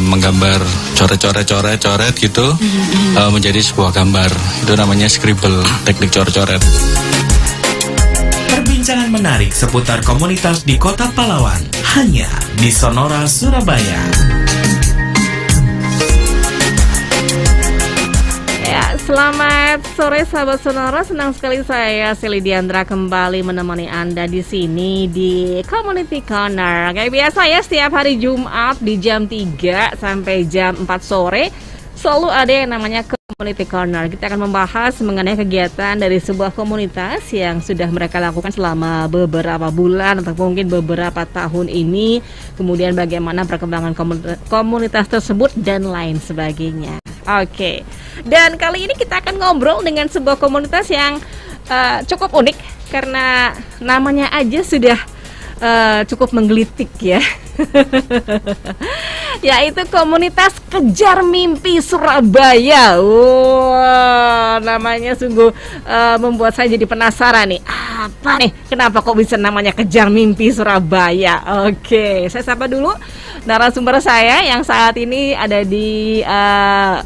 menggambar coret-coret gitu menjadi sebuah gambar. Itu namanya scribble, teknik coret-coret. Perbincangan menarik seputar komunitas di Kota Pahlawan hanya di Sonora, Surabaya. Selamat sore sahabat Sonora, senang sekali saya Seli Diandra kembali menemani Anda di sini di Community Corner. Kayak biasa ya, setiap hari Jumat di jam 3 sampai jam 4 sore selalu ada yang namanya Community Corner. Kita akan membahas mengenai kegiatan dari sebuah komunitas yang sudah mereka lakukan selama beberapa bulan atau mungkin beberapa tahun ini. Kemudian bagaimana perkembangan komunitas tersebut dan lain sebagainya. Oke, dan kali ini kita akan ngobrol dengan sebuah komunitas yang cukup unik karena namanya aja sudah cukup menggelitik ya. Yaitu komunitas Kejar Mimpi Surabaya. Wow, namanya sungguh membuat saya jadi penasaran nih. Apa nih? Kenapa kok bisa namanya Kejar Mimpi Surabaya? Oke, saya sapa dulu narasumber saya yang saat ini ada di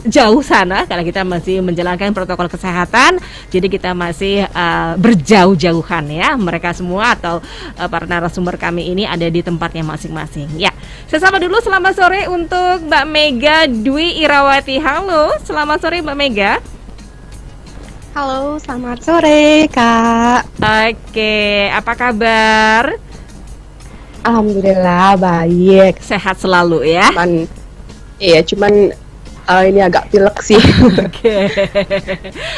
jauh sana karena kita masih menjalankan protokol kesehatan. Jadi kita masih berjauh-jauhan ya. Mereka semua atau para narasumber kami ini ada di tempatnya masing-masing. Ya, saya sapa dulu, selamat sore untuk Mbak Mega Dwi Irawati. Halo, selamat sore Mbak Mega. Halo, selamat sore Kak. Oke, apa kabar? Alhamdulillah baik. Sehat selalu ya. Cuman ini agak pilek sih. Oke.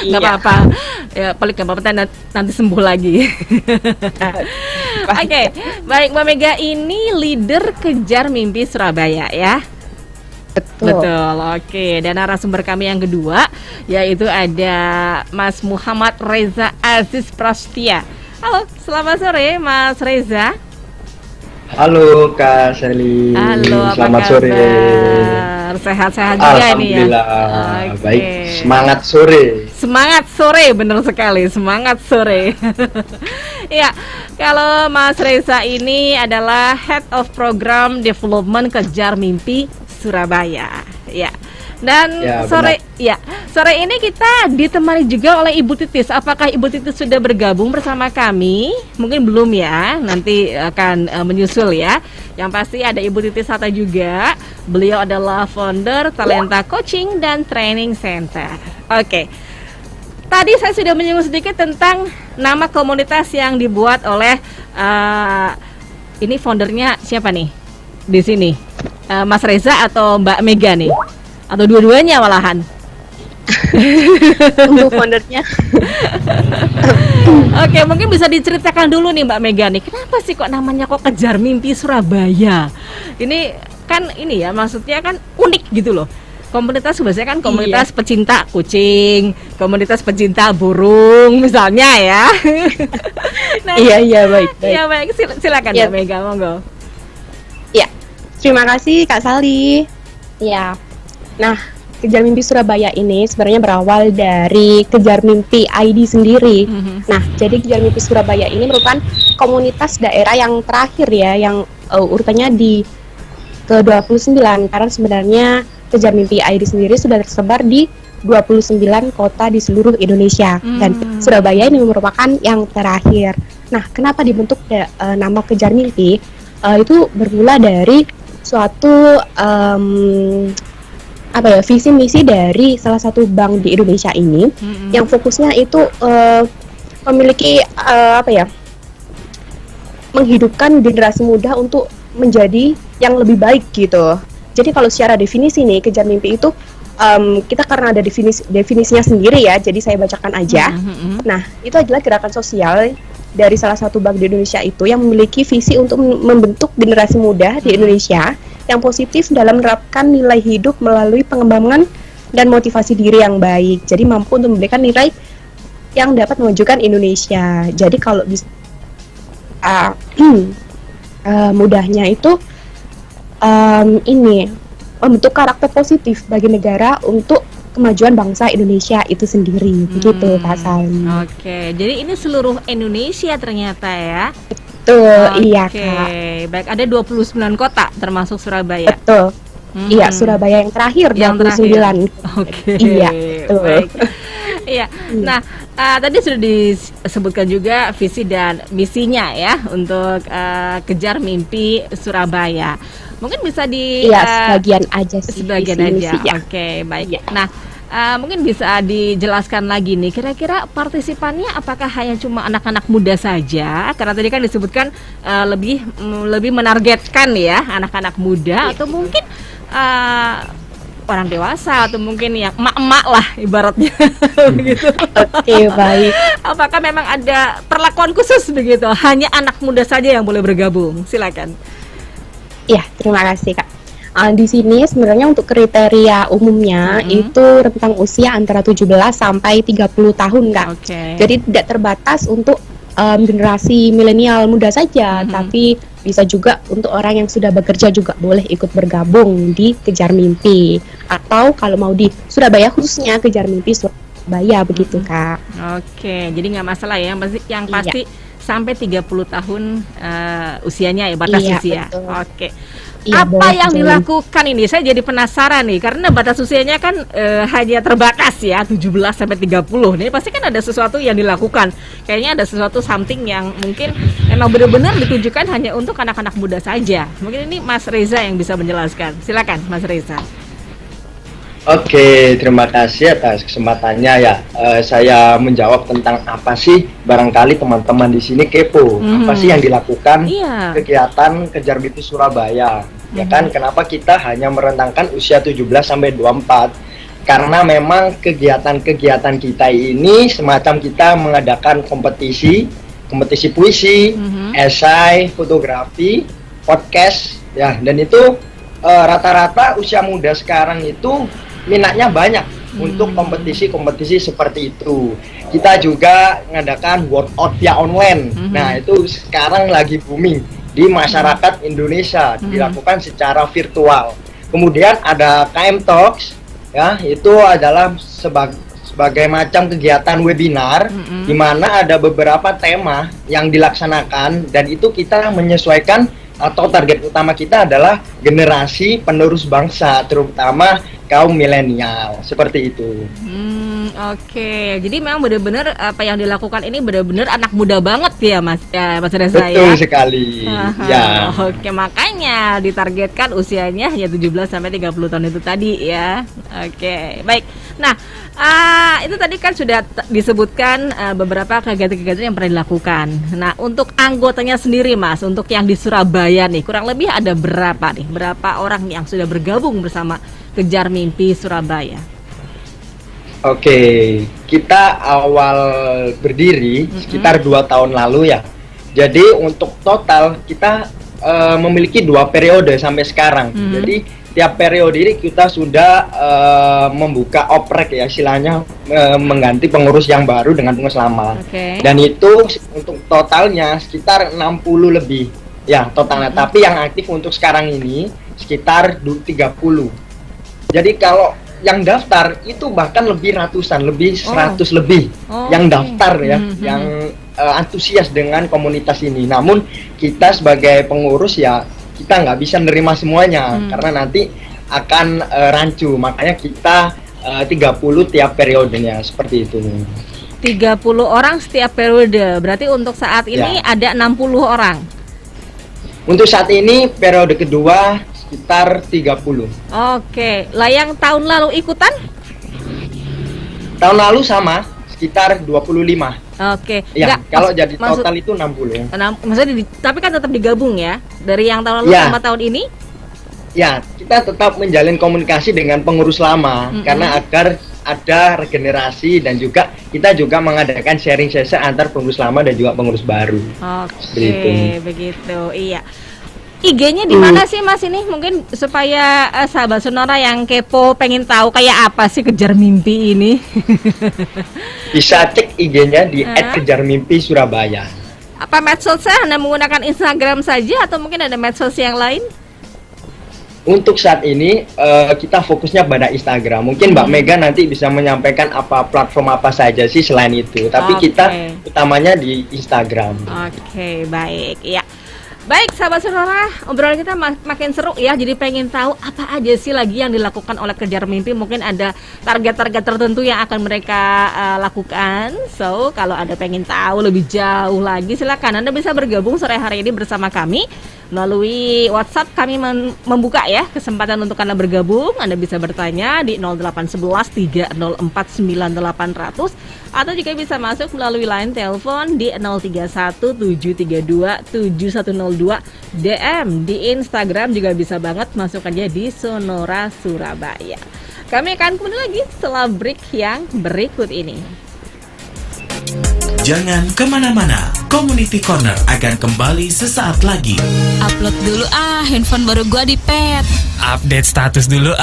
Nggak apa-apa. Ya, paling nggak apa-apa, nanti sembuh lagi. Oke, baik Mbak Mega ini leader Kejar Mimpi Surabaya ya. Betul, oke. Dan narasumber kami yang kedua yaitu ada Mas Muhammad Reza Aziz Prastia. Halo, selamat sore Mas Reza. Halo Kak Sally. Halo, selamat sore. Sehat-sehat juga nih ya. Alhamdulillah, baik. Semangat sore. Semangat sore, benar sekali. Semangat sore. Ya, kalau Mas Reza ini adalah Head of Program Development Kejar Mimpi Surabaya. Ya. Dan sore ini kita ditemani juga oleh Ibu Titis. Apakah Ibu Titis sudah bergabung bersama kami? Mungkin belum ya, nanti akan menyusul ya. Yang pasti ada Ibu Titis Hatta juga. Beliau adalah founder Talenta Coaching dan Training Center. Oke. Tadi saya sudah menyinggung sedikit tentang nama komunitas yang dibuat oleh ini foundernya siapa nih di sini? Mas Reza atau Mbak Mega nih? Atau dua-duanya malahan? Untuk foundernya. Oke, mungkin bisa diceritakan dulu nih Mbak Mega nih, kenapa sih kok namanya kok Kejar Mimpi Surabaya? Ini kan ini ya, maksudnya kan unik gitu loh. Komunitas biasanya kan komunitas pecinta kucing, komunitas pecinta burung misalnya ya. Nah, baik. Iya baik, silakan Mbak Mega, monggo. Ya, terima kasih Kak Sally. Ya. Nah, Kejar Mimpi Surabaya ini sebenarnya berawal dari Kejar Mimpi ID sendiri. Nah, jadi Kejar Mimpi Surabaya ini merupakan komunitas daerah yang terakhir ya, yang urutannya di ke-29, karena sebenarnya Kejar Mimpi ID sendiri sudah tersebar di 29 kota di seluruh Indonesia. Dan Surabaya ini merupakan yang terakhir. Nah, kenapa dibentuk nama Kejar Mimpi? Itu bermula dari suatu visi misi dari salah satu bank di Indonesia ini yang fokusnya itu memiliki menghidupkan generasi muda untuk menjadi yang lebih baik gitu. Jadi kalau secara definisi nih, Kejar Mimpi itu kita karena ada definisinya sendiri ya, jadi saya bacakan aja. Nah, itu adalah gerakan sosial dari salah satu bank di Indonesia itu yang memiliki visi untuk membentuk generasi muda di Indonesia yang positif dalam menerapkan nilai hidup melalui pengembangan dan motivasi diri yang baik. Jadi mampu untuk memberikan nilai yang dapat memajukan Indonesia. Jadi kalau bisa mudahnya itu ini membentuk karakter positif bagi negara untuk kemajuan bangsa Indonesia itu sendiri. Begitu Kak Sally. Oke, jadi ini seluruh Indonesia ternyata ya. Betul, iya Kak. Oke, baik, ada 29 kota termasuk Surabaya. Betul. Iya, Surabaya yang terakhir, Yang 29. Oke. Iya, betul. Baik. Iya. Nah, tadi sudah disebutkan juga visi dan misinya ya untuk kejar mimpi Surabaya. Mungkin bisa Iya, sebagian aja sih. sebagian visi aja. misinya. Oke, baik. Iya. Nah, mungkin bisa dijelaskan lagi nih, kira-kira partisipannya apakah hanya cuma anak-anak muda saja? Karena tadi kan disebutkan lebih menargetkan ya anak-anak muda, atau mungkin orang dewasa, atau mungkin yang emak-emak lah ibaratnya begitu. Oke, baik. Apakah memang ada perlakuan khusus begitu? Hanya anak muda saja yang boleh bergabung? Silakan. Iya, terima kasih Kak. Di sini sebenarnya untuk kriteria umumnya itu rentang usia antara 17 sampai 30 tahun Kak. Oke. Jadi tidak terbatas untuk generasi milenial muda saja, tapi bisa juga untuk orang yang sudah bekerja juga boleh ikut bergabung di Kejar Mimpi. Atau kalau mau di Surabaya khususnya Kejar Mimpi Surabaya begitu Kak. Oke, jadi nggak masalah ya, yang pasti Iya. sampai 30 tahun usianya ya, batas Iya, usia. betul. Oke. Iya, Apa boleh, yang boleh. dilakukan ini? Saya jadi penasaran nih, karena batas usianya kan hanya terbatas ya, 17 sampai 30. Ini pasti kan ada sesuatu yang dilakukan. Kayaknya ada sesuatu something yang mungkin memang benar-benar ditujukan hanya untuk anak-anak muda saja. Mungkin ini Mas Reza yang bisa menjelaskan. Silakan Mas Reza. Oke, terima kasih atas kesempatannya ya. Saya menjawab tentang apa sih, barangkali teman-teman di sini kepo. Apa sih yang dilakukan Iya. kegiatan Kejar Mimpi Surabaya? Ya kan, kenapa kita hanya merentangkan usia 17 sampai 24? Karena memang kegiatan-kegiatan kita ini semacam kita mengadakan kompetisi puisi, esai, fotografi, podcast, ya, dan itu rata-rata usia muda sekarang itu minatnya banyak untuk kompetisi-kompetisi seperti itu. Kita juga mengadakan workout via online. Nah, itu sekarang lagi booming di masyarakat Indonesia, dilakukan secara virtual. Kemudian ada KM Talks, ya, itu adalah sebagai macam kegiatan webinar di mana ada beberapa tema yang dilaksanakan, dan itu kita menyesuaikan atau target utama kita adalah generasi penerus bangsa, terutama kaum milenial, seperti itu. Oke, jadi memang benar-benar apa yang dilakukan ini benar-benar anak muda banget ya Mas Reza ya. Betul sekali. Ya. Oke, makanya ditargetkan usianya hanya 17 sampai 30 tahun itu tadi ya. Oke, baik. Nah, itu tadi kan sudah disebutkan beberapa kegiatan-kegiatan yang pernah dilakukan. Nah, untuk anggotanya sendiri Mas, untuk yang di Surabaya nih, kurang lebih ada berapa nih? Berapa orang yang sudah bergabung bersama Kejar Mimpi Surabaya? Oke, kita awal berdiri sekitar 2 tahun lalu ya. Jadi untuk total kita memiliki 2 periode sampai sekarang. Jadi tiap periode ini kita sudah membuka oprek ya, istilahnya mengganti pengurus yang baru dengan pengurus lama. Dan itu untuk totalnya sekitar 60 lebih ya totalnya. Tapi yang aktif untuk sekarang ini sekitar 30. Jadi kalau yang daftar itu bahkan lebih ratusan, lebih 100 lebih yang daftar ya, yang antusias dengan komunitas ini. Namun kita sebagai pengurus ya kita nggak bisa menerima semuanya karena nanti akan rancu. Makanya kita 30 tiap periodenya, seperti itu. 30 orang setiap periode. Berarti untuk saat ini ada 60 orang. Untuk saat ini periode kedua sekitar 30. Oke, lah yang tahun lalu ikutan? Tahun lalu sama, sekitar 25. Oke. Ya, kalau jadi total itu 60. Maksudnya tapi kan tetap digabung ya? Dari yang tahun lalu sama tahun ini? Ya, kita tetap menjalin komunikasi dengan pengurus lama karena agar ada regenerasi, dan juga kita juga mengadakan sharing session antar pengurus lama dan juga pengurus baru. Oke, begitu. Iya. IG-nya di mana sih Mas ini? Mungkin supaya sahabat Sonora yang kepo pengen tahu kayak apa sih Kejar Mimpi ini. Bisa cek IG-nya di @kejarmimpi_surabaya. Apa medsosnya Anda menggunakan Instagram saja atau mungkin ada medsos yang lain? Untuk saat ini kita fokusnya pada Instagram. Mungkin Mbak Mega nanti bisa menyampaikan apa platform apa saja sih selain itu. Tapi kita utamanya di Instagram. Oke, baik. Ya. Baik sahabat sonora, obrolan kita makin seru ya. Jadi pengen tahu apa aja sih lagi yang dilakukan oleh Kejar Mimpi. Mungkin ada target-target tertentu yang akan mereka lakukan. So kalau ada pengen tahu lebih jauh lagi, silakan Anda bisa bergabung sore hari ini bersama kami melalui WhatsApp. Kami membuka ya kesempatan untuk Anda bergabung. Anda bisa bertanya di 0811 304 9800 atau juga bisa masuk melalui line telepon di 031 732 7102. DM di Instagram juga bisa banget, masuk aja di Sonora Surabaya. Kami akan kembali lagi setelah break yang berikut ini. Jangan kemana-mana, Community Corner akan kembali sesaat lagi. Upload dulu handphone baru gua di pet. Update status dulu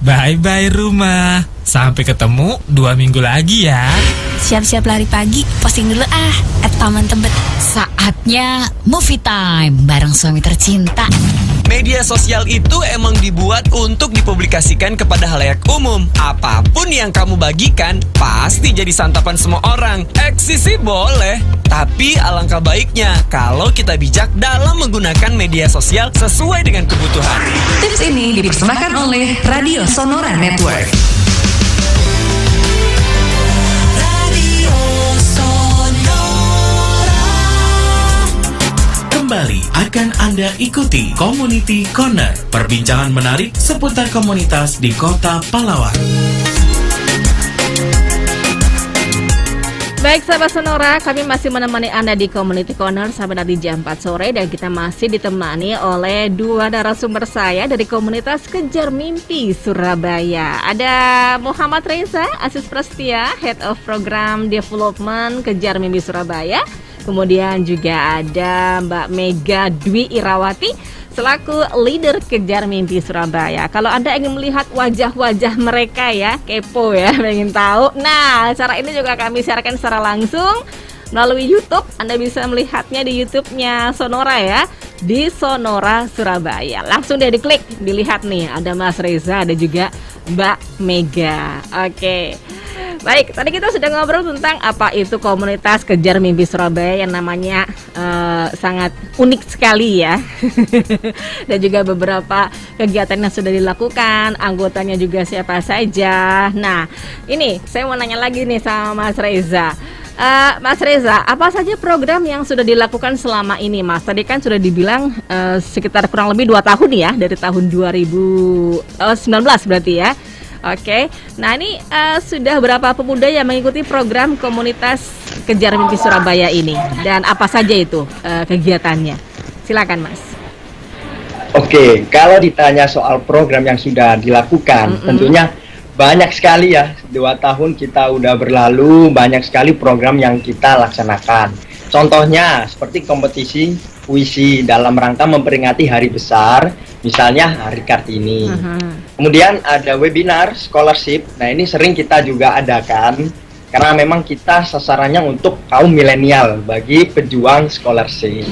Bye-bye rumah. Sampai ketemu 2 minggu lagi ya. Siap-siap lari pagi, posting dulu at Taman Tebet. Saatnya movie time bareng suami tercinta. Media sosial itu emang dibuat untuk dipublikasikan kepada halayak umum. Apapun yang kamu bagikan pasti jadi santapan semua orang. Eksis sih boleh, tapi alangkah baiknya kalau kita bijak dalam menggunakan media sosial sesuai dengan kebutuhan. Tips ini dipersembahkan oleh Radio Sonora Network. Kembali akan Anda ikuti Community Corner, perbincangan menarik seputar komunitas di Kota Pahlawan. Baik sahabat Sonora, kami masih menemani Anda di Community Corner sampai nanti jam 4 sore. Dan kita masih ditemani oleh dua narasumber saya dari komunitas Kejar Mimpi Surabaya. Ada Muhammad Reza, Asis Prestia, Head of Program Development Kejar Mimpi Surabaya. Kemudian juga ada Mbak Mega Dwi Irawati selaku leader Kejar Mimpi Surabaya. Kalau Anda ingin melihat wajah-wajah mereka ya, kepo ya, ingin tahu. Nah, acara ini juga kami siarkan secara langsung melalui YouTube. Anda bisa melihatnya di YouTube-nya Sonora ya, di Sonora Surabaya. Langsung deh diklik, dilihat nih, ada Mas Reza, ada juga Mbak Mega. Oke. Baik, tadi kita sudah ngobrol tentang apa itu komunitas Kejar Mimpi Surabaya yang namanya sangat unik sekali ya. Dan juga beberapa kegiatan yang sudah dilakukan, anggotanya juga siapa saja. Nah, ini saya mau nanya lagi nih sama Mas Reza. Mas Reza, apa saja program yang sudah dilakukan selama ini, Mas? Tadi kan sudah dibilang sekitar kurang lebih 2 tahun ya, dari tahun 2019 berarti ya. Oke, nah ini sudah berapa pemuda yang mengikuti program komunitas Kejar Mimpi Surabaya ini? Dan apa saja itu kegiatannya? Silakan Mas. Oke, kalau ditanya soal program yang sudah dilakukan, tentunya banyak sekali ya. 2 tahun kita udah berlalu, banyak sekali program yang kita laksanakan. Contohnya seperti kompetisi puisi dalam rangka memperingati hari besar, misalnya Hari Kartini. Kemudian ada webinar scholarship. Nah, ini sering kita juga adakan karena memang kita sasarannya untuk kaum milenial bagi pejuang scholarship.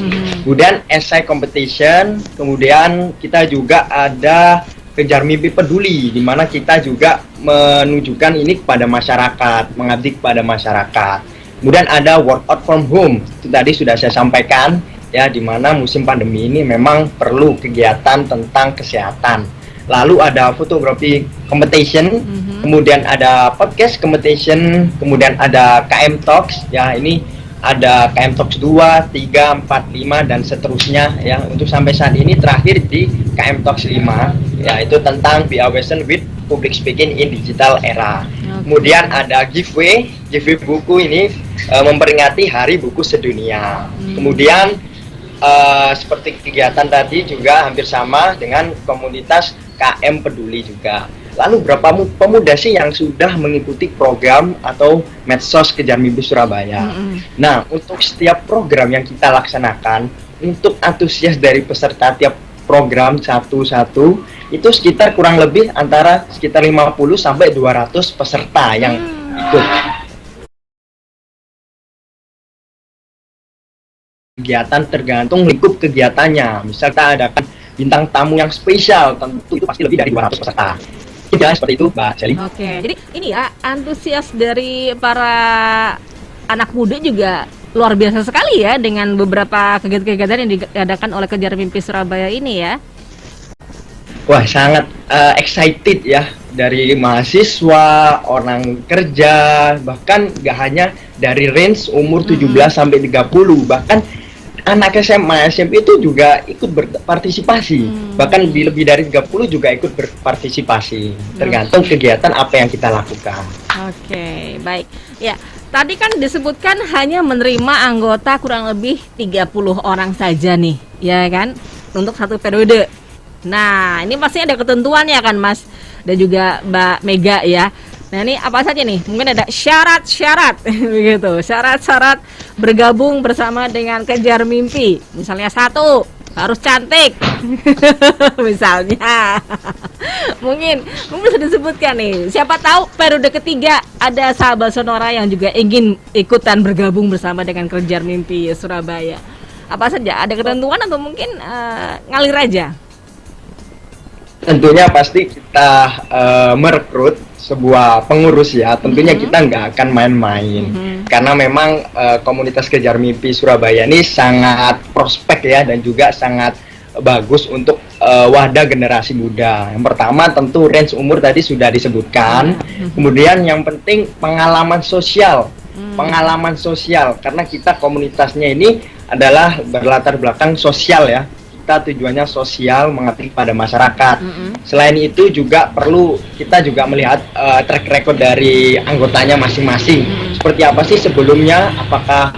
Kemudian essay competition, kemudian kita juga ada Kejar Mimpi Peduli, di mana kita juga menunjukkan ini kepada masyarakat, mengabdi kepada masyarakat. Kemudian ada workout from home, itu tadi sudah saya sampaikan ya, di mana musim pandemi ini memang perlu kegiatan tentang kesehatan. Lalu ada fotografi competition, kemudian ada podcast competition, kemudian ada KM Talks ya, ini ada KM Talks 2, 3, 4, 5 dan seterusnya ya. Untuk sampai saat ini terakhir di KM Talks 5 ya, itu tentang Be Awesome with Public Speaking in Digital Era. Kemudian ada giveaway buku ini memperingati Hari Buku Sedunia. Kemudian seperti kegiatan tadi juga hampir sama dengan komunitas KM Peduli juga. Lalu berapa pemuda sih yang sudah mengikuti program atau medsos Kejar Mimpi Surabaya? Nah, untuk setiap program yang kita laksanakan, untuk antusias dari peserta tiap program satu-satu, itu sekitar kurang lebih antara sekitar 50 sampai 200 peserta yang ikut. Kegiatan tergantung lingkup kegiatannya. Misal kita adakan bintang tamu yang spesial, tentu itu pasti lebih dari 200 peserta. Ya, seperti itu, Mbak Sally. Oke, jadi ini ya, antusias dari para anak muda juga luar biasa sekali ya dengan beberapa kegiatan-kegiatan yang diadakan oleh Kejar Mimpi Surabaya ini ya. Wah, sangat excited ya, dari mahasiswa, orang kerja, bahkan gak hanya dari range umur 17 sampai 30, bahkan anak SMA, SMP itu juga ikut berpartisipasi. Bahkan lebih dari 30 juga ikut berpartisipasi. Tergantung kegiatan apa yang kita lakukan. Oke, baik. Ya, tadi kan disebutkan hanya menerima anggota kurang lebih 30 orang saja nih, ya kan? Untuk satu periode. Nah, ini pasti ada ketentuannya kan, Mas, dan juga Mbak Mega ya. Nah, ini apa saja nih? Mungkin ada syarat-syarat begitu. Syarat-syarat bergabung bersama dengan Kejar Mimpi. Misalnya 1, harus cantik. Misalnya. mungkin bisa disebutkan nih. Siapa tahu periode ketiga ada sahabat Sonora yang juga ingin ikutan bergabung bersama dengan Kejar Mimpi Surabaya. Apa saja? Ada ketentuan atau mungkin ngalir aja? Tentunya pasti kita merekrut sebuah pengurus ya. Tentunya kita nggak akan main-main, karena memang komunitas Kejar Mimpi Surabaya ini sangat prospek ya, dan juga sangat bagus untuk wadah generasi muda. Yang pertama tentu range umur tadi sudah disebutkan. Kemudian yang penting pengalaman sosial. Pengalaman sosial, karena kita komunitasnya ini adalah berlatar belakang sosial ya. Kita tujuannya sosial, mengabdi pada masyarakat. Selain itu juga perlu kita juga melihat track record dari anggotanya masing-masing. Seperti apa sih sebelumnya, apakah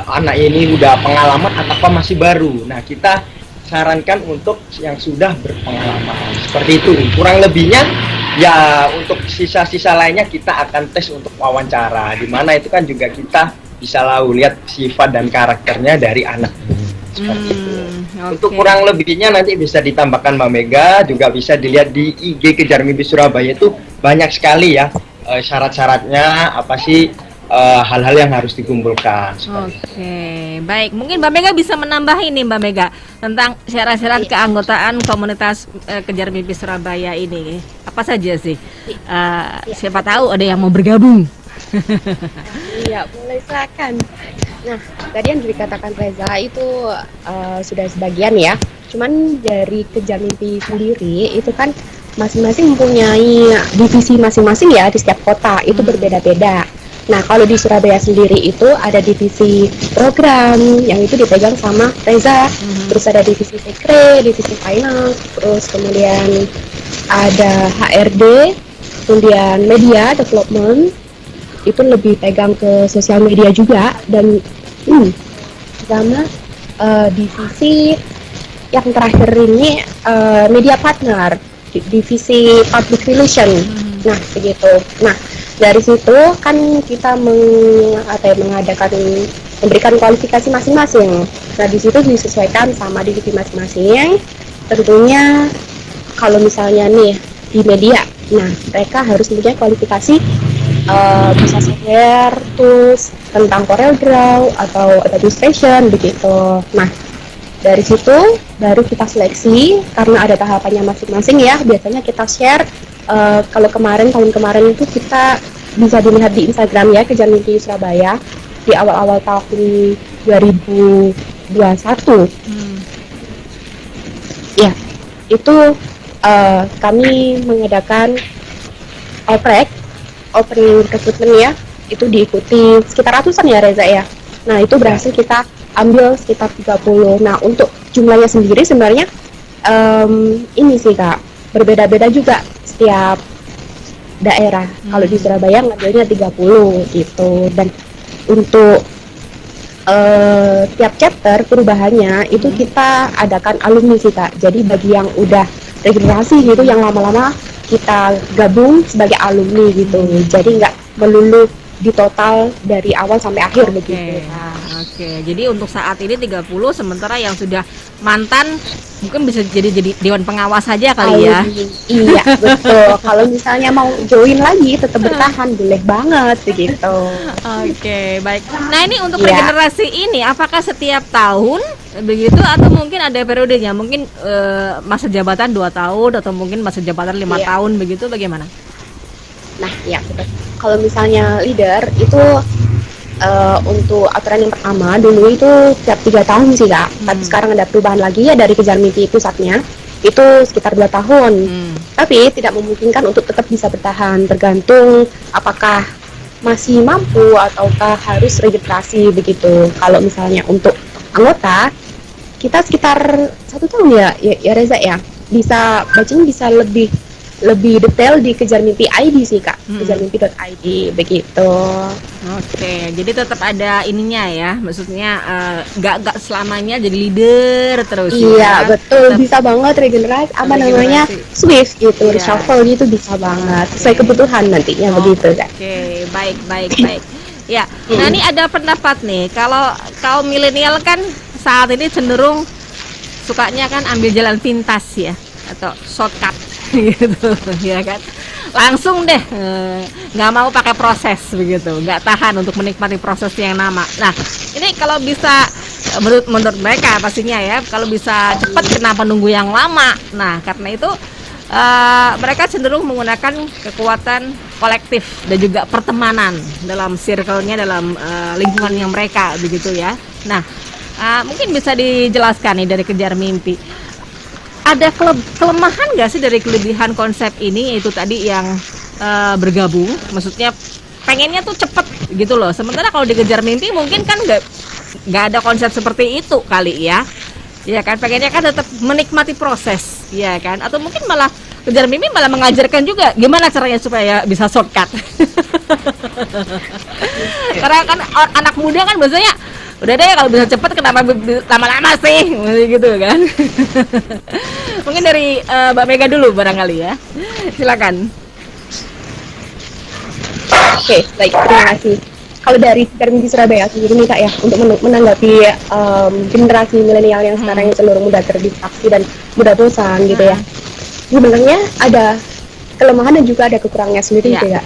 anak ini udah pengalaman atau masih baru. Nah, kita sarankan untuk yang sudah berpengalaman. Seperti itu. Kurang lebihnya ya, untuk sisa-sisa lainnya kita akan tes untuk wawancara. Di mana itu kan juga kita bisa lihat sifat dan karakternya dari anak. Seperti itu. Untuk kurang lebihnya nanti bisa ditambahkan Mbak Mega, juga bisa dilihat di IG Kejar Mimpi Surabaya, itu banyak sekali ya syarat-syaratnya, apa sih hal-hal yang harus dikumpulkan. Oke, baik. Mungkin Mbak Mega bisa menambahin nih, Mbak Mega, tentang syarat-syarat keanggotaan komunitas Kejar Mimpi Surabaya ini. Apa saja sih? Siapa tahu ada yang mau bergabung. Iya, boleh silakan. Nah, tadi yang dikatakan Reza itu sudah sebagian ya. Cuman dari Kejar Mimpi sendiri itu kan masing-masing mempunyai divisi masing-masing ya, di setiap kota itu berbeda-beda. Nah, kalau di Surabaya sendiri itu ada divisi program yang itu dipegang sama Reza. Terus ada divisi sekre, divisi finance, terus kemudian ada HRD, kemudian media development, itu lebih pegang ke sosial media juga, dan sama divisi yang terakhir ini media partner, divisi public relation. Nah, begitu. Nah, dari situ kan kita memberikan kualifikasi masing-masing. Nah, di situ disesuaikan sama divisi masing-masing. Tentunya kalau misalnya nih di media, nah mereka harus mempunyai kualifikasi bisa software, tools tentang CorelDRAW atau administration begitu. Nah, dari situ baru kita seleksi, karena ada tahapannya masing-masing ya. Biasanya kita share, kalau tahun kemarin itu kita bisa dilihat di Instagram ya, Kejar Mimpi Surabaya, di awal-awal tahun 2021. Ya, itu kami mengadakan opening recruitment ya, itu diikuti sekitar ratusan ya Reza ya. Nah, itu berhasil kita ambil sekitar 30. Nah, untuk jumlahnya sendiri sebenarnya ini sih Kak, berbeda-beda juga setiap daerah. Kalau di Surabaya ngambilnya 30 gitu. Dan untuk tiap chapter perubahannya itu kita adakan alumni sih Kak. Jadi bagi yang udah regenerasi gitu, yang lama-lama kita gabung sebagai alumni gitu. Jadi nggak melulu di total dari awal sampai akhir begitu. Oke. Jadi untuk saat ini 30, sementara yang sudah mantan mungkin bisa jadi dewan pengawas saja kali ya. Iya, betul. Kalau misalnya mau join lagi tetap bertahan, boleh banget begitu. Oke, baik. Nah, ini untuk regenerasi ini apakah setiap tahun begitu atau mungkin ada periodenya? Mungkin masa jabatan 2 tahun atau mungkin masa jabatan 5 tahun begitu, bagaimana? Nah, ya betul. Kalau misalnya leader itu untuk aturan yang pertama dulu itu tiap 3 tahun sih Kak. Tapi sekarang ada perubahan lagi ya dari Kejar Mimpi pusatnya itu sekitar 2 tahun. Tapi tidak memungkinkan untuk tetap bisa bertahan, tergantung apakah masih mampu ataukah harus registrasi begitu. Kalau misalnya untuk anggota kita sekitar 1 tahun ya Reza ya, bisa bacanya bisa lebih detail di Kejar Mimpi ID sih Kak, kejarmimpi.id begitu. Oke, jadi tetap ada ininya ya, maksudnya nggak selamanya jadi leader terus. Iya ya. betul, Tetap bisa banget regenerasi namanya switch gitu, reshuffle gitu bisa banget sesuai kebutuhan nantinya begitu Kak. Oke, baik. Ya, nah ini ada pendapat nih, kalau kaum milenial kan saat ini cenderung sukanya kan ambil jalan pintas ya, atau shortcut gitu, ya kan? Langsung deh, nggak mau pakai proses begitu, nggak tahan untuk menikmati proses yang lama. Nah, ini kalau bisa menurut mereka pastinya ya, kalau bisa cepat kenapa nunggu yang lama? Nah, karena itu mereka cenderung menggunakan kekuatan kolektif dan juga pertemanan dalam circle-nya, dalam lingkungannya mereka begitu ya. Nah, mungkin bisa dijelaskan nih dari Kejar Mimpi, ada kelemahan nggak sih dari kelebihan konsep ini, yaitu tadi yang bergabung, maksudnya pengennya tuh cepet gitu loh, sementara kalau di Kejar Mimpi mungkin kan nggak ada konsep seperti itu kali ya kan, pengennya kan tetap menikmati proses ya kan, atau mungkin malah Kejar Mimpi malah mengajarkan juga gimana caranya supaya bisa shortcut. Karena kan anak muda kan biasanya udah deh kalau bisa cepet kenapa lama-lama sih gitu kan. Mungkin dari Mbak Mega dulu barangkali ya, silakan. Oke, baik, terima kasih. Kalau dari Kejar Mimpi Surabaya sendiri nih Kak ya, untuk menanggapi generasi milenial yang sekarang yang cenderung mudah terdistraksi dan mudah bosan gitu ya, sebenarnya ada kelemahan dan juga ada kekurangannya sendiri gitu ya.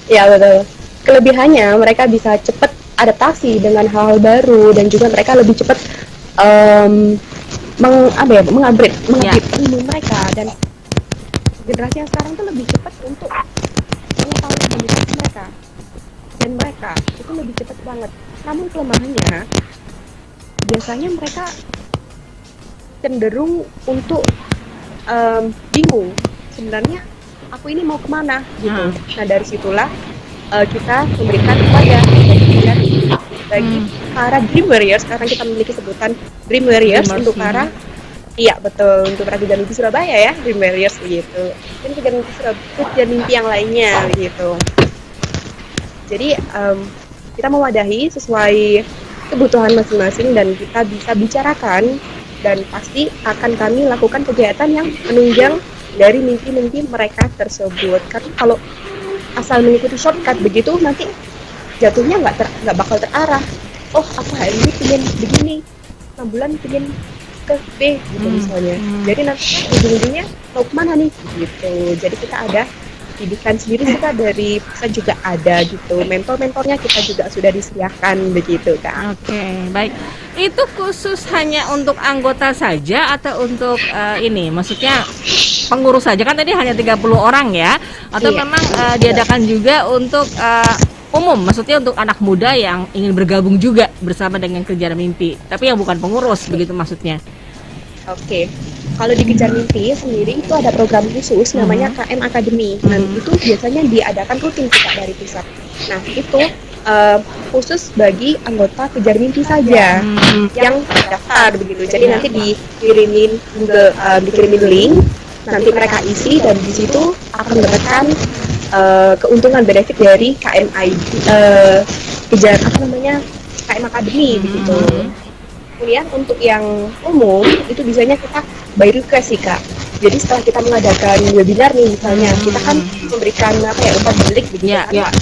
Ya betul. Kelebihannya mereka bisa cepat adaptasi dengan hal-hal baru dan juga mereka lebih cepat mengupgrade ilmu mereka, dan generasi yang sekarang tuh lebih cepat untuk mengetahui abilitas mereka, dan mereka itu lebih cepat banget. Namun kelemahannya biasanya mereka cenderung untuk bingung sebenarnya aku ini mau kemana gitu. Nah dari situlah kita memberikan kepada bagi para Dream Warriors, sekarang kita memiliki sebutan Dream Warriors untuk para betul, untuk para Kejar Mimpi Surabaya ya, Dream Warriors begitu, dan Kejar Mimpi yang lainnya begitu. Jadi kita mewadahi sesuai kebutuhan masing-masing dan kita bisa bicarakan, dan pasti akan kami lakukan kegiatan yang menunjang dari mimpi-mimpi mereka tersebut. Karena kalau asal mengikuti shortcut begitu nanti jatuhnya nggak bakal terarah. Oh aku hari ini pengen begini, 6 bulan pengen ke B gitu misalnya. Jadi nanti ujung-ujungnya mau kemana nih gitu. Jadi kita ada didikan sendiri, kita dari pusat juga ada gitu, mentor-mentornya kita juga sudah disediakan begitu kan. Oke, baik. Itu khusus hanya untuk anggota saja atau untuk ini, maksudnya pengurus saja kan tadi hanya 30 orang ya, atau memang diadakan juga untuk umum, maksudnya untuk anak muda yang ingin bergabung juga bersama dengan Kejar Mimpi, tapi yang bukan pengurus begitu maksudnya. Oke. Kalau di Kejar Mimpi sendiri itu ada program khusus namanya KM Academy. Nah, itu biasanya diadakan rutin kita dari pusat. Nah, itu khusus bagi anggota Kejar Mimpi saja yang daftar begitu. Jadi nanti dikirimin link, nanti mereka isi dan di situ akan mendapatkan keuntungan benefit dari KM KM Academy begitu. Kemudian untuk yang umum itu biasanya kita by request sih Kak. Jadi setelah kita mengadakan webinar nih misalnya, kita kan memberikan umpan balik begitu kan.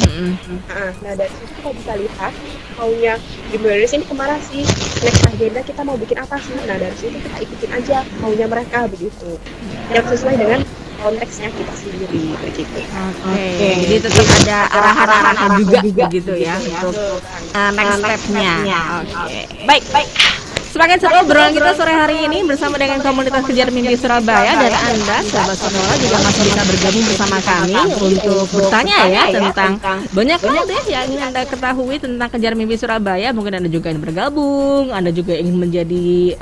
Nah dari situ kita bisa lihat maunya Dreamers ini kemana sih, next agenda kita mau bikin apa sih. Nah dari situ kita ikutin aja maunya mereka begitu, yang sesuai dengan konteksnya kita sendiri begitu. Oke. Jadi tetap ada arahan-arahan juga begitu ya untuk next step-nya. Oke. Baik. Semakin seru obrolan kita sore hari ini bersama dengan komunitas Kejar Mimpi Surabaya, dan Anda sahabat Sonora juga masih bisa bergabung bersama kami untuk bertanya ya tentang banyak hal deh yang ingin Anda ketahui tentang Kejar Mimpi Surabaya. Mungkin Anda juga ingin bergabung, Anda juga ingin menjadi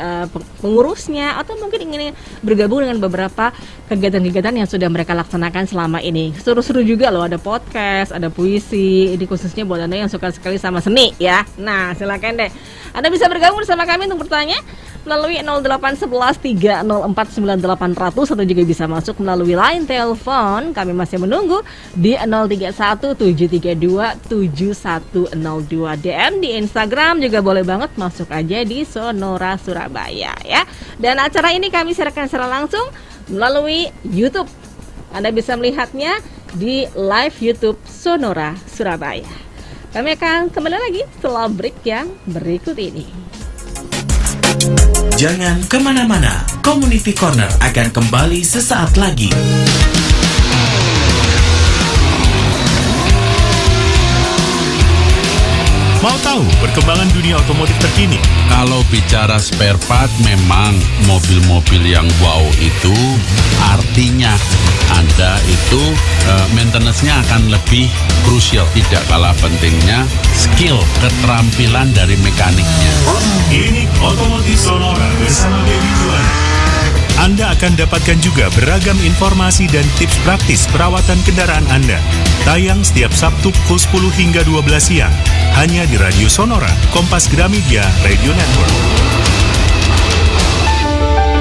pengurusnya, atau mungkin ingin bergabung dengan beberapa kegiatan-kegiatan yang sudah mereka laksanakan selama ini. Seru-seru juga loh, ada podcast, ada puisi. Ini khususnya buat Anda yang suka sekali sama seni ya. Nah, silakan deh Anda bisa bergabung bersama kami untuk bertanya melalui 0811 304 9800, atau juga bisa masuk melalui line telepon. Kami masih menunggu di 031 732 7102. DM di Instagram juga boleh banget, masuk aja di Sonora Surabaya ya. Dan acara ini kami siarkan secara langsung melalui YouTube. Anda bisa melihatnya di live YouTube Sonora Surabaya. Kami akan kembali lagi setelah break yang berikut ini. Jangan kemana-mana, Community Corner akan kembali sesaat lagi. Mau tahu perkembangan dunia otomotif terkini? Kalau bicara spare part, memang mobil-mobil yang wow itu artinya Anda itu maintenance-nya akan lebih krusial. Tidak kalah pentingnya skill, keterampilan dari mekaniknya. Ini Otomotif Sonora bersama Dewi Juwana. Anda akan dapatkan juga beragam informasi dan tips praktis perawatan kendaraan Anda. Tayang setiap Sabtu pukul 10 hingga 12 siang. Hanya di Radio Sonora, Kompas Gramedia Radio Network.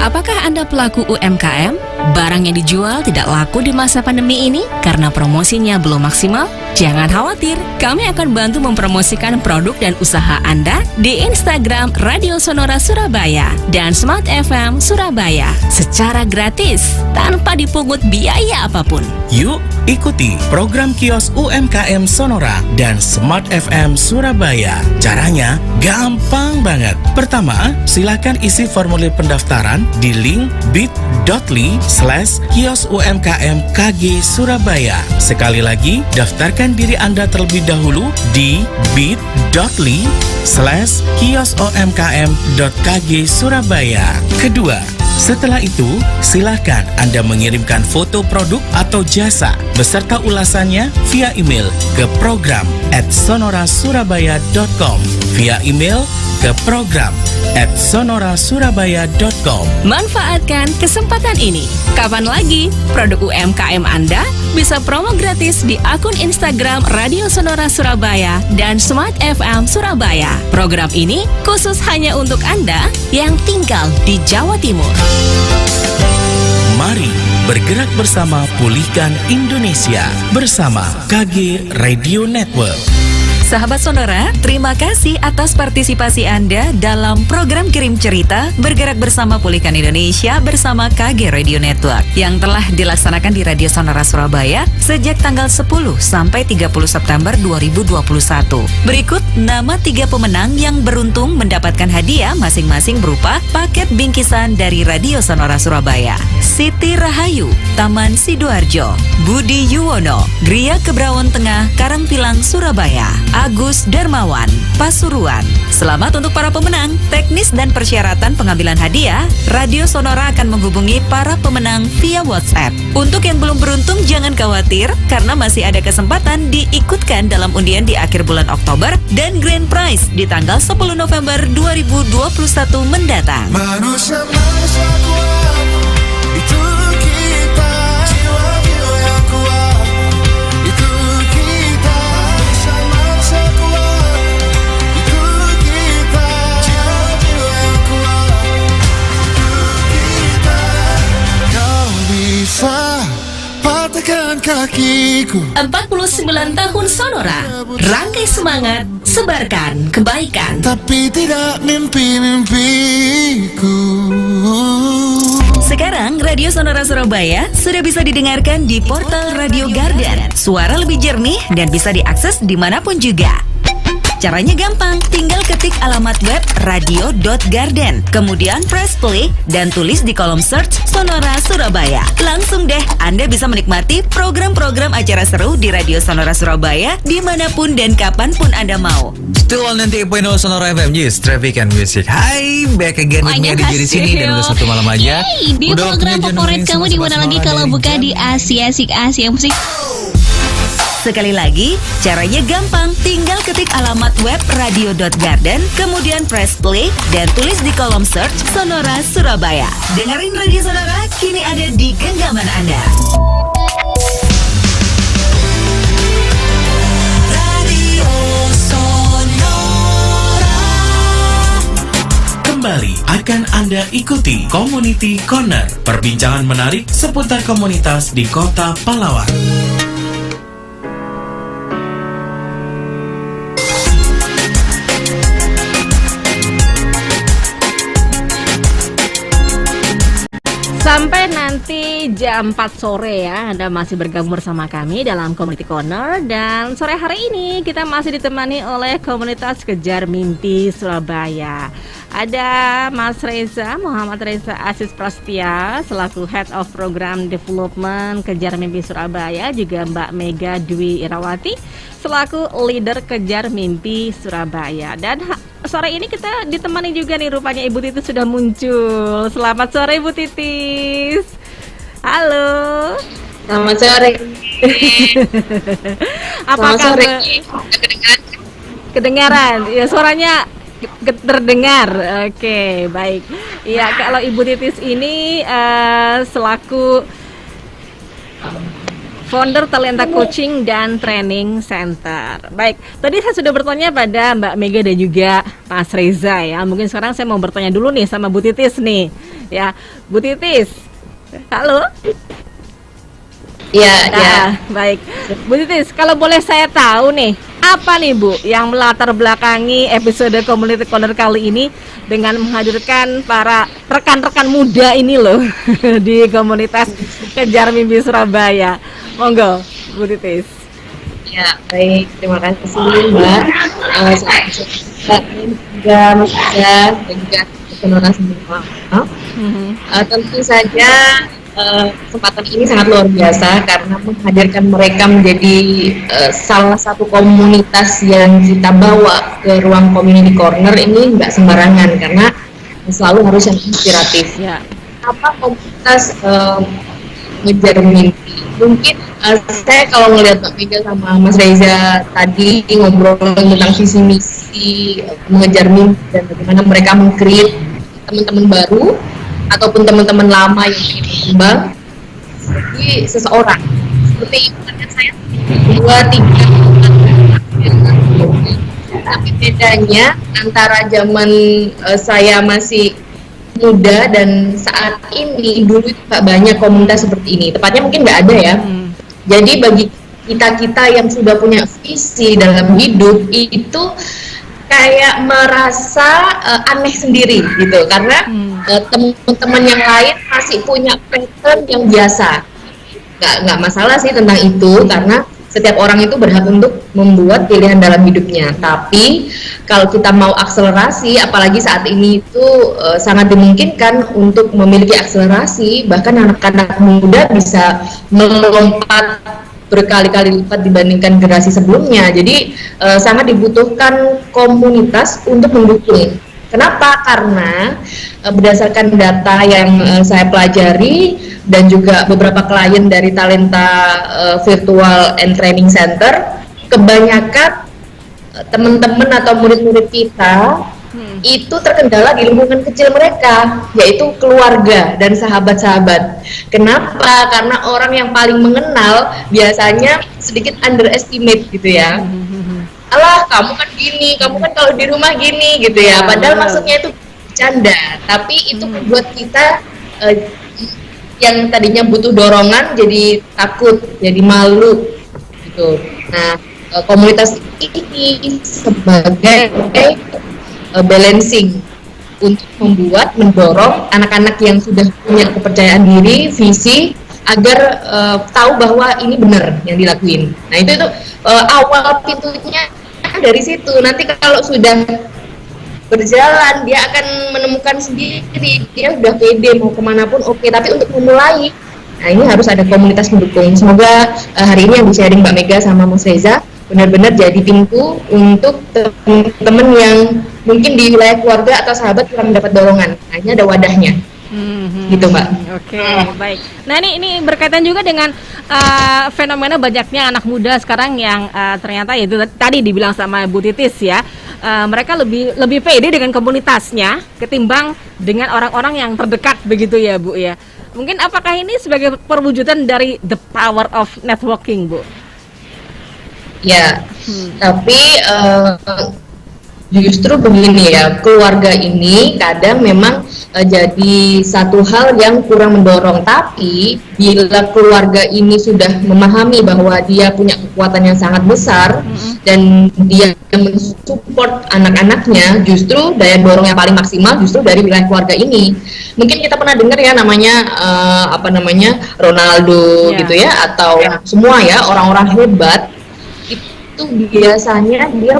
Apakah Anda pelaku UMKM? Barang yang dijual tidak laku di masa pandemi ini karena promosinya belum maksimal? Jangan khawatir, kami akan bantu mempromosikan produk dan usaha Anda di Instagram Radio Sonora Surabaya dan Smart FM Surabaya secara gratis, tanpa dipungut biaya apapun. Yuk, ikuti program kios UMKM Sonora dan Smart FM Surabaya. Caranya gampang banget. Pertama, silakan isi formulir pendaftaran di link bit.ly/kios UMKM KG Surabaya. Sekali lagi, daftarkan diri Anda terlebih dahulu di bit.ly/kios UMKM.kg Surabaya. Kedua, setelah itu, silakan Anda mengirimkan foto produk atau jasa beserta ulasannya via email ke program@sonorasurabaya.com, via email ke program@sonorasurabaya.com. Manfaatkan kesempatan ini. Kapan lagi produk UMKM Anda bisa promo gratis di akun Instagram Radio Sonora Surabaya dan Smart FM Surabaya. Program ini khusus hanya untuk Anda yang tinggal di Jawa Timur. Mari bergerak bersama pulihkan Indonesia bersama KG Radio Network. Sahabat Sonora, terima kasih atas partisipasi Anda dalam program Kirim Cerita Bergerak Bersama Pulihkan Indonesia bersama KG Radio Network yang telah dilaksanakan di Radio Sonora Surabaya sejak tanggal 10 sampai 30 September 2021. Berikut nama 3 pemenang yang beruntung mendapatkan hadiah masing-masing berupa paket bingkisan dari Radio Sonora Surabaya. Siti Rahayu, Taman Sidoarjo; Budi Yuwono, Gria Kebrawon Tengah, Karangpilang, Surabaya; Agus Darmawan, Pasuruan. Selamat untuk para pemenang. Teknis dan persyaratan pengambilan hadiah, Radio Sonora akan menghubungi para pemenang via WhatsApp. Untuk yang belum beruntung jangan khawatir, karena masih ada kesempatan diikutkan dalam undian di akhir bulan Oktober dan Grand Prize di tanggal 10 November 2021 mendatang. Manusia kuat, itu kita, jiwa-jiwa yang kuat, itu kita. Manusia kuat, itu kita, jiwa-jiwa yang kuat, itu kita. Kau bisa patahkan kakiku. 49 tahun Sonora, rangkai semangat, sebarkan kebaikan. Tapi tidak mimpi-mimpiku. Sekarang Radio Sonora Surabaya sudah bisa didengarkan di portal Radio Garden. Suara lebih jernih dan bisa diakses dimanapun juga. Caranya gampang, tinggal ketik alamat web radio.garden, kemudian press play dan tulis di kolom search Sonora Surabaya. Langsung deh, Anda bisa menikmati program-program acara seru di Radio Sonora Surabaya dimanapun dan kapanpun Anda mau. Still on 98.0 Sonora FM News, Traffic and Music. Hai, back again with me di sini dan udah satu malam aja. Yeay, di Udah program favorit kamu di mana lagi kalau buka di Asia Musik. Sekali lagi, caranya gampang, tinggal ketik alamat web radio.garden, kemudian press play dan tulis di kolom search Sonora Surabaya. Dengerin Radio Sonora kini ada di genggaman Anda. Kembali akan Anda ikuti Community Corner, perbincangan menarik seputar komunitas di Kota Pahlawan. Sampai nanti jam 4 sore ya, Anda masih bergabung bersama kami dalam Community Corner. Dan sore hari ini kita masih ditemani oleh komunitas Kejar Mimpi Surabaya. Ada Mas Reza, Muhammad Reza Asis Prastia selaku Head of Program Development Kejar Mimpi Surabaya, juga Mbak Mega Dwi Irawati selaku Leader Kejar Mimpi Surabaya. Dan sore ini kita ditemani juga nih, rupanya Ibu Titis sudah muncul. Selamat sore Ibu Titis. Halo. Selamat sore. Apa kabar? Kedengaran? Ya, suaranya terdengar. Oke, baik. Ya, kalau Ibu Titis ini selaku founder Talenta Coaching dan Training Center. Baik, tadi saya sudah bertanya pada Mbak Mega dan juga Mas Reza ya. Mungkin sekarang saya mau bertanya dulu nih sama Bu Titis nih. Ya, Bu Titis. Halo. Ya. Baik. Bu Titis, kalau boleh saya tahu nih, apa nih Bu yang melatar belakangi episode Community Corner kali ini dengan menghadirkan para rekan-rekan muda ini loh di komunitas Kejar Mimpi Surabaya. Monggo, Bu Titis. Ya, baik. Terima kasih Mbak. Juga Mas Iza dan juga Sonora semua. Tentu saja kesempatan ini sangat luar biasa karena menghadirkan mereka menjadi salah satu komunitas yang kita bawa ke ruang Community Corner ini nggak sembarangan karena selalu harus yang inspiratif. Ya. Apa komunitas Ngejar Mimpi? Mungkin saya kalau ngelihat Mbak Mega sama Mas Reza tadi ngobrol tentang visi misi mengejar mimpi dan bagaimana mereka meng-create teman-teman baru ataupun teman-teman lama yang ingin berkembang jadi seseorang seperti itu kan saya 2-3 tapi bedanya antara zaman saya masih muda dan saat ini, dulu itu gak banyak komunitas seperti ini, tepatnya mungkin gak ada ya. Jadi bagi kita yang sudah punya visi dalam hidup itu kayak merasa aneh sendiri gitu karena teman-teman yang lain masih punya pattern yang biasa. Nggak masalah sih tentang itu karena setiap orang itu berhak untuk membuat pilihan dalam hidupnya. Tapi kalau kita mau akselerasi, apalagi saat ini itu sangat dimungkinkan untuk memiliki akselerasi. Bahkan anak-anak muda bisa melompat berkali-kali lipat dibandingkan generasi sebelumnya. Jadi sangat dibutuhkan komunitas untuk mendukung. Kenapa? Karena berdasarkan data yang saya pelajari dan juga beberapa klien dari Talenta Virtual and Training Center, kebanyakan teman-teman atau murid-murid kita itu terkendala di lingkungan kecil mereka, yaitu keluarga dan sahabat-sahabat. Kenapa? Karena orang yang paling mengenal biasanya sedikit underestimate gitu ya. Alah, kamu kan gini, kamu kan kalau di rumah gini gitu ya. Padahal maksudnya itu bercanda, tapi itu membuat kita yang tadinya butuh dorongan jadi takut, jadi malu gitu. Nah, komunitas ini sebagai balancing untuk mendorong anak-anak yang sudah punya kepercayaan diri, visi, agar tahu bahwa ini benar yang dilakuin. Nah itu awal pintunya dari situ. Nanti kalau sudah berjalan, dia akan menemukan sendiri, dia udah pede mau kemanapun oke. Tapi untuk memulai, nah ini harus ada komunitas mendukung. Semoga hari ini yang di-sharing Mbak Mega sama Mas Reza benar-benar jadi pintu untuk teman-teman yang mungkin di wilayah keluarga atau sahabat kurang mendapat dorongan. Nah, ini ada wadahnya. Gitu Mbak. Oke, baik. Nah ini berkaitan juga dengan fenomena banyaknya anak muda sekarang yang ternyata itu tadi dibilang sama Bu Titis ya, mereka lebih pede dengan komunitasnya ketimbang dengan orang-orang yang terdekat begitu ya Bu ya. Mungkin apakah ini sebagai perwujudan dari the power of networking Bu? Ya, tapi justru begini ya, keluarga ini kadang memang jadi satu hal yang kurang mendorong. Tapi bila keluarga ini sudah memahami bahwa dia punya kekuatan yang sangat besar dan dia mensupport anak-anaknya, justru daya dorong yang paling maksimal justru dari wilayah keluarga ini. Mungkin kita pernah dengar ya namanya Ronaldo gitu ya, atau semua ya orang-orang hebat itu biasanya dia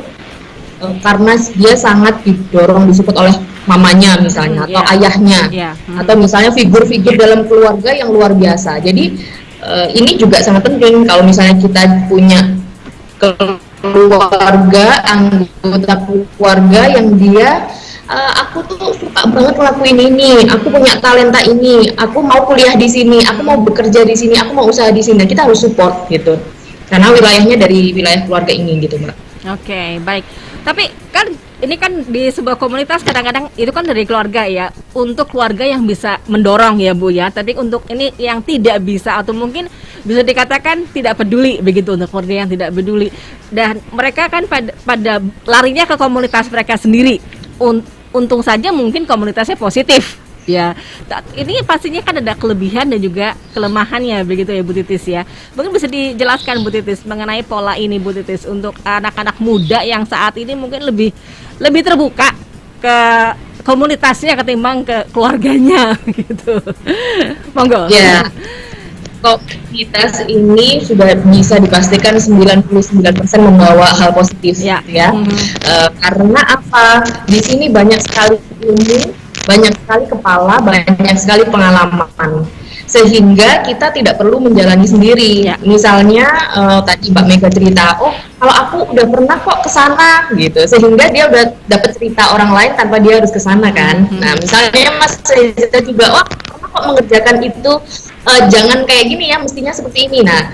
karena dia sangat didorong, disupport oleh mamanya misalnya atau ayahnya atau misalnya figur-figur dalam keluarga yang luar biasa. Jadi ini juga sangat penting kalau misalnya kita punya keluarga, anggota keluarga yang dia aku tuh suka banget ngelakuin ini, aku punya talenta ini, aku mau kuliah di sini, aku mau bekerja di sini, aku mau usaha di sini. Kita harus support gitu karena wilayahnya dari wilayah keluarga ini gitu Mbak. Oke, baik. Tapi kan ini kan di sebuah komunitas kadang-kadang itu kan dari keluarga ya, untuk keluarga yang bisa mendorong ya Bu ya. Tapi untuk ini yang tidak bisa atau mungkin bisa dikatakan tidak peduli begitu, untuk keluarga yang tidak peduli, dan mereka kan pada larinya ke komunitas mereka sendiri. Untung saja mungkin komunitasnya positif ya. Ini pastinya kan ada kelebihan dan juga kelemahannya begitu ya Bu Titis ya. Mungkin bisa dijelaskan Bu Titis mengenai pola ini Bu Titis untuk anak-anak muda yang saat ini mungkin lebih terbuka ke komunitasnya ketimbang ke keluarganya gitu. Monggo. Ya. Komunitas ini sudah bisa dipastikan 99% membawa hal positif ya. Karena apa? Di sini banyak sekali ilmu, banyak sekali kepala, banyak sekali pengalaman, sehingga kita tidak perlu menjalani sendiri. Misalnya tadi Mbak Mega cerita, oh kalau aku udah pernah kok kesana gitu, sehingga dia udah dapat cerita orang lain tanpa dia harus kesana kan. Nah misalnya Mas Reza juga, oh pernah kok mengerjakan itu, jangan kayak gini ya, mestinya seperti ini. Nah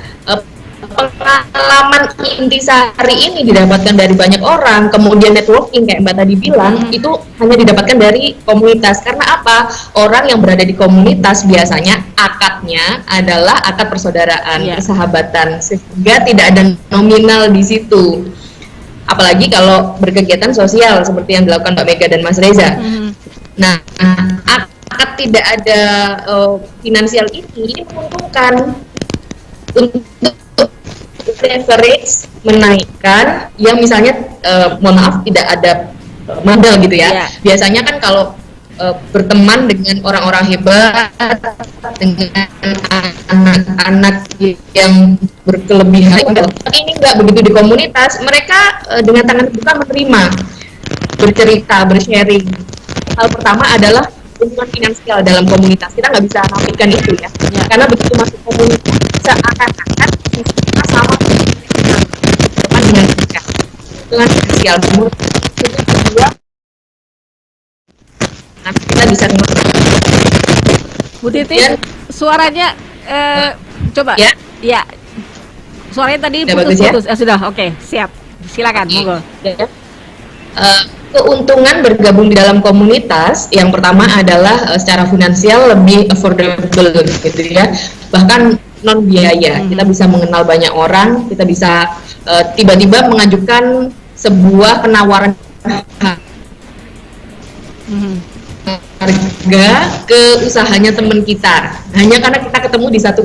pengalaman intisari ini didapatkan dari banyak orang. Kemudian networking kayak Mbak tadi bilang itu hanya didapatkan dari komunitas. Karena apa? Orang yang berada di komunitas biasanya akadnya adalah akad persaudaraan, persahabatan, sehingga tidak ada nominal di situ. Apalagi kalau berkegiatan sosial seperti yang dilakukan Mbak Mega dan Mas Reza. Nah, akad tidak ada finansial ini menguntungkan untuk leverage menaikkan yang misalnya mohon maaf tidak ada modal gitu ya. Biasanya kan kalau berteman dengan orang-orang hebat, dengan anak-anak yang berkelebihan, ini nggak begitu di komunitas. Mereka dengan tangan terbuka menerima, bercerita, bersharing. Hal pertama adalah hubungan finansial dalam komunitas. Kita nggak bisa nafikan itu ya. Karena begitu masuk komunitas seakan-akan kita sama dengan mereka. Hubungan finansial itu kedua, nanti kita bisa Bu Titis, suaranya coba ya. Suaranya tadi putus-putus. Sudah, oke, siap. Silakan, monggo. Keuntungan bergabung di dalam komunitas yang pertama adalah secara finansial lebih affordable gitu ya, bahkan non biaya. Kita bisa mengenal banyak orang, kita bisa tiba-tiba mengajukan sebuah penawaran harga ke usahanya teman kita hanya karena kita ketemu di satu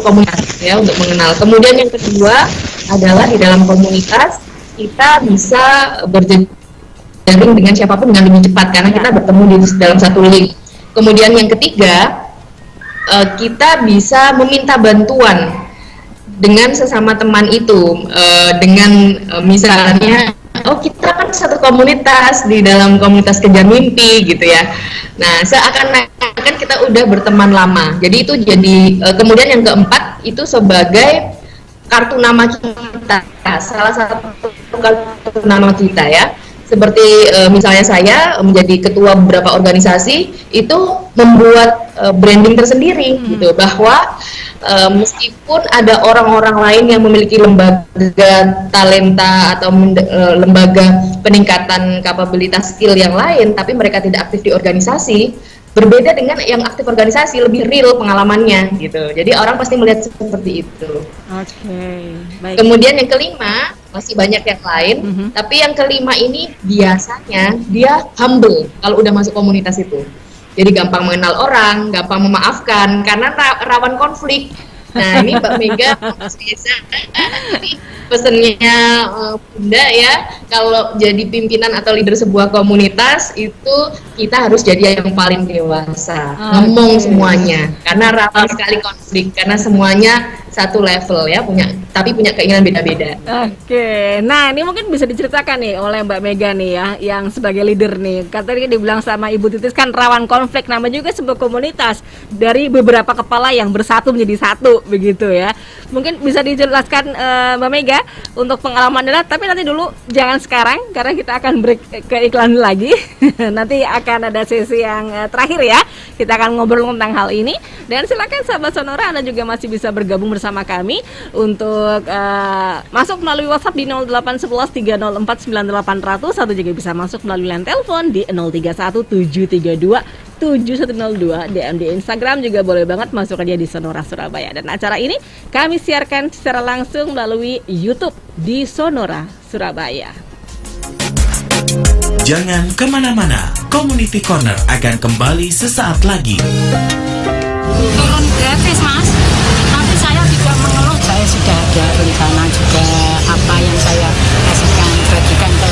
komunitas ya, untuk mengenal. Kemudian yang kedua adalah di dalam komunitas kita bisa berjejaring dengan siapapun dengan lebih cepat karena kita bertemu di dalam satu link. Kemudian yang ketiga, kita bisa meminta bantuan dengan sesama teman itu, dengan misalnya oh kita kan satu komunitas di dalam komunitas Kejar Mimpi gitu ya. Nah, seakan-akan kita udah berteman lama. Jadi itu kemudian yang keempat itu sebagai kartu nama kita, salah satu kartu nama kita ya. Seperti misalnya saya menjadi ketua beberapa organisasi itu membuat branding tersendiri gitu, bahwa meskipun ada orang-orang lain yang memiliki lembaga talenta atau lembaga peningkatan kapabilitas skill yang lain, tapi mereka tidak aktif di organisasi, berbeda dengan yang aktif organisasi, lebih real pengalamannya gitu. Jadi orang pasti melihat seperti itu. Oke, baik. Kemudian yang kelima, masih banyak yang lain, tapi yang kelima ini biasanya dia humble kalau udah masuk komunitas itu. Jadi gampang mengenal orang, gampang memaafkan, karena rawan konflik. Nah ini Mbak Mega, Mas Reza, ini pesennya Bunda ya, kalau jadi pimpinan atau leader sebuah komunitas itu kita harus jadi yang paling dewasa, ngomong semuanya, karena rawan sekali konflik, karena semuanya satu level ya, tapi punya keinginan beda-beda. Oke, nah ini mungkin bisa diceritakan nih oleh Mbak Mega nih ya, yang sebagai leader nih. Katanya dibilang sama Ibu Titis kan rawan konflik, namanya juga sebuah komunitas dari beberapa kepala yang bersatu menjadi satu begitu ya. Mungkin bisa dijelaskan Mbak Mega untuk pengalaman Anda, tapi nanti dulu jangan sekarang karena kita akan break ke iklan lagi. Nanti akan ada sesi yang terakhir ya. Kita akan ngobrol tentang hal ini, dan silakan sahabat Sonora, Anda juga masih bisa bergabung bersama kami untuk masuk melalui WhatsApp di 0811 304 9800 atau juga bisa masuk melalui line telepon di 031 732 7102. DM di Instagram juga boleh banget, masuk aja di Sonora Surabaya. Dan acara ini kami siarkan secara langsung melalui YouTube di Sonora Surabaya. Jangan kemana-mana, Community Corner akan kembali sesaat lagi. Turun gratis Mas, tapi saya juga mengeluh, saya sudah ada rencana juga apa yang saya kasihkan, bagikan ke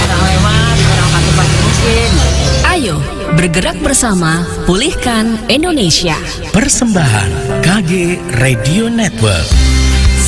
orang lewat, orang kaki muslim. Ayo, bergerak bersama, pulihkan Indonesia. Persembahan KG Radio Network.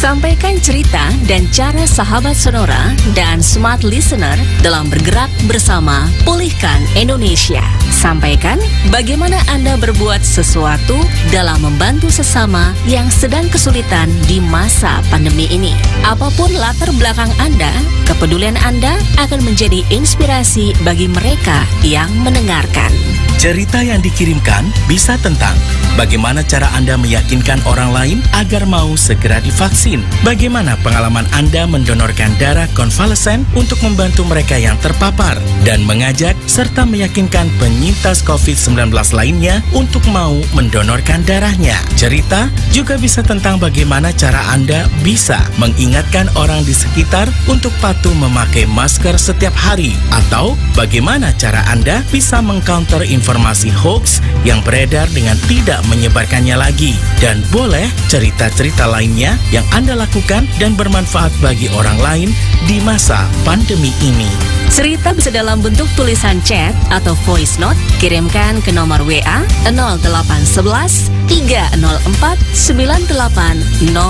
Sampaikan cerita dan cara sahabat Sonora dan Smart Listener dalam bergerak bersama, pulihkan Indonesia. Sampaikan bagaimana Anda berbuat sesuatu dalam membantu sesama yang sedang kesulitan di masa pandemi ini. Apapun latar belakang Anda, kepedulian Anda akan menjadi inspirasi bagi mereka yang mendengarkan. Cerita yang dikirimkan bisa tentang bagaimana cara Anda meyakinkan orang lain agar mau segera divaksin, bagaimana pengalaman Anda mendonorkan darah konvalesen untuk membantu mereka yang terpapar, dan mengajak serta meyakinkan penyintas COVID-19 lainnya untuk mau mendonorkan darahnya. Cerita juga bisa tentang bagaimana cara Anda bisa mengingatkan orang di sekitar untuk patuh memakai masker setiap hari, atau bagaimana cara Anda bisa mengcounter informasi hoax yang beredar dengan tidak menyebarkannya lagi. Dan boleh cerita-cerita lainnya yang Anda lakukan dan bermanfaat bagi orang lain di masa pandemi ini. Cerita bisa dalam bentuk tulisan chat atau voice note. Kirimkan ke nomor WA 0811 304 9800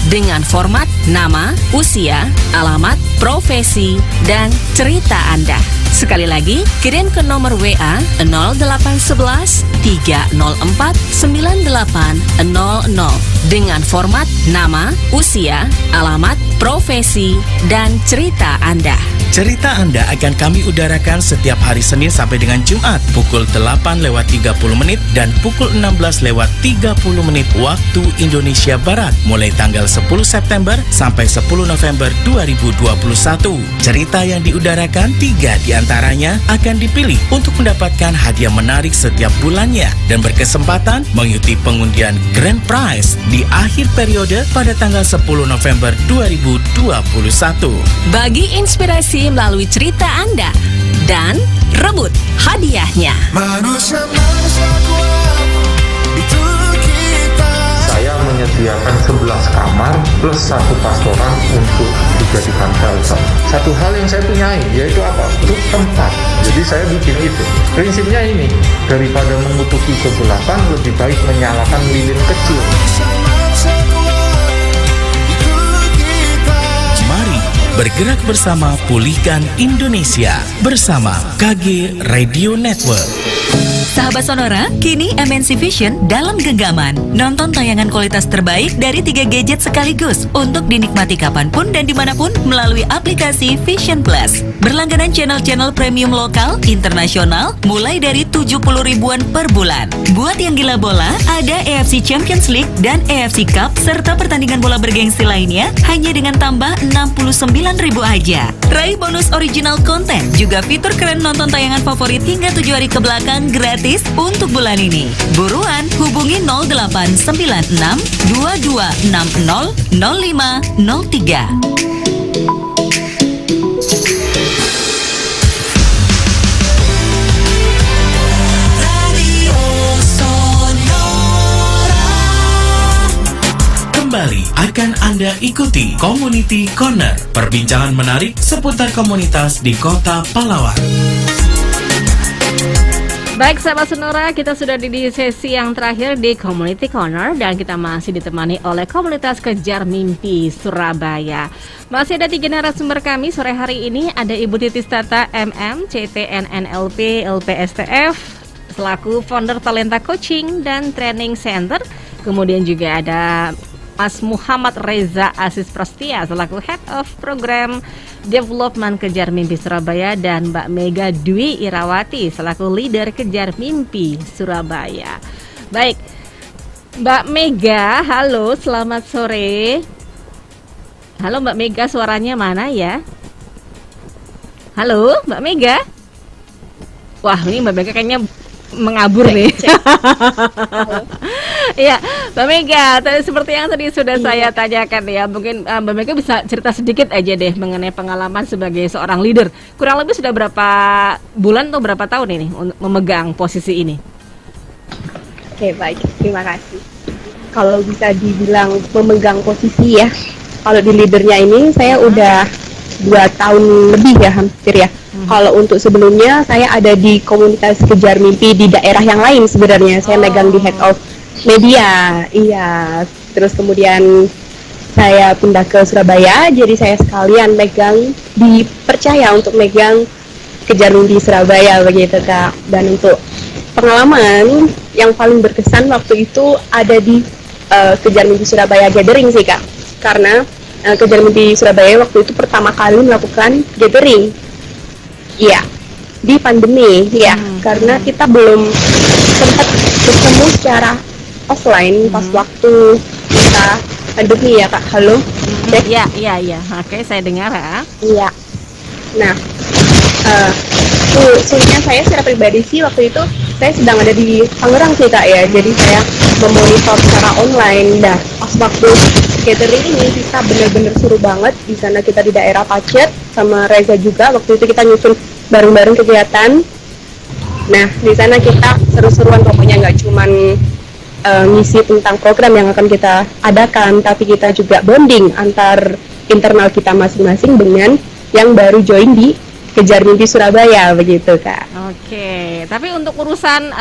dengan format nama, usia, alamat, profesi, dan cerita Anda. Sekali lagi, kirim ke nomor WA 0811 304 9800 dengan format nama, usia, alamat, profesi, dan cerita Anda. Cerita Anda akan kami udarakan setiap hari Senin sampai dengan Jumat pukul 8:30 dan pukul 16:30 waktu Indonesia Barat mulai tanggal 10 September sampai 10 November 2021. Cerita yang diudarakan 3 diantaranya akan dipilih untuk mendapatkan hadiah menarik setiap bulannya dan berkesempatan mengikuti pengundian Grand Prize di akhir periode pada tanggal 10 November 2021. Bagi inspirasi melalui cerita Anda dan rebut hadiahnya. Manusia-manusia kuat, itu kita. Saya menyediakan 11 kamar plus 1 pastoran untuk dijadikan shelter. Satu hal yang saya punyai yaitu apa? Itu tempat. Jadi saya bikin itu. Prinsipnya ini, daripada mengutuki kegelapan lebih baik menyalakan lilin kecil. Mari Bergerak bersama pulihkan Indonesia bersama KG Radio Network. Sahabat Sonora, kini MNC Vision dalam genggaman. Nonton tayangan kualitas terbaik dari 3 gadget sekaligus untuk dinikmati kapanpun dan dimanapun melalui aplikasi Vision Plus. Berlangganan channel-channel premium lokal, internasional, mulai dari 70 ribuan per bulan. Buat yang gila bola, ada AFC Champions League dan AFC Cup serta pertandingan bola bergengsi lainnya hanya dengan tambah 69.000 aja. Raih bonus original konten, juga fitur keren nonton tayangan favorit hingga 7 hari ke belakang gratis untuk bulan ini. Buruan hubungi 0896 2260 0503. Kembali akan Anda ikuti Community Corner, perbincangan menarik seputar komunitas di Kota Pahlawan. Baik sahabat Sonora, kita sudah di sesi yang terakhir di Community Corner dan kita masih ditemani oleh komunitas Kejar Mimpi Surabaya. Masih ada 3 narasumber kami sore hari ini. Ada Ibu Titis Tata MM, CTNNLP, LPSTF, selaku founder Talenta Coaching dan Training Center. Kemudian juga ada Mas Muhammad Reza Aziz Prastia selaku Head of Program Development Kejar Mimpi Surabaya dan Mbak Mega Dwi Irawati selaku Leader Kejar Mimpi Surabaya. Baik, Mbak Mega, halo, selamat sore. Halo Mbak Mega, suaranya mana ya? Halo Mbak Mega. Wah, ini Mbak Mega kayaknya mengabur nih. Iya, Mbak Mega, seperti yang tadi sudah saya tanyakan ya, mungkin Mbak Mega bisa cerita sedikit aja deh mengenai pengalaman sebagai seorang leader. Kurang lebih sudah berapa bulan atau berapa tahun ini memegang posisi ini? Oke, baik, terima kasih. Kalau bisa dibilang memegang posisi ya, kalau di leadernya ini saya udah 2 tahun lebih ya, hampir ya. Kalau untuk sebelumnya saya ada di komunitas Kejar Mimpi di daerah yang lain sebenarnya. Saya megang di Head of Media, iya. Terus kemudian saya pindah ke Surabaya, jadi saya sekalian dipercaya untuk megang Kejar Mimpi Surabaya begitu Kak. Dan untuk pengalaman yang paling berkesan waktu itu ada di Kejar Mimpi Surabaya Gathering sih Kak. Karena Kejar Mimpi Surabaya waktu itu pertama kali melakukan gathering. Iya, di pandemi ya, karena kita belum sempat bertemu secara offline pas waktu kita pandemi ya Kak. Halo? Iya. Oke, saya dengar ya. Iya. Nah, khususnya saya secara pribadi sih waktu itu saya sedang ada di Tangerang sih Kak ya. Jadi saya memonitor secara online. Nah, pas waktu gathering ini kita benar-benar seru banget. Di sana kita di daerah Pacet sama Reza juga. Waktu itu kita nyusun bareng-bareng kegiatan. Nah, di sana kita seru-seruan pokoknya, nggak cuman ngisi tentang program yang akan kita adakan, tapi kita juga bonding antar internal kita masing-masing dengan yang baru join di Kejar Mimpi Surabaya begitu Kak. Oke, tapi untuk urusan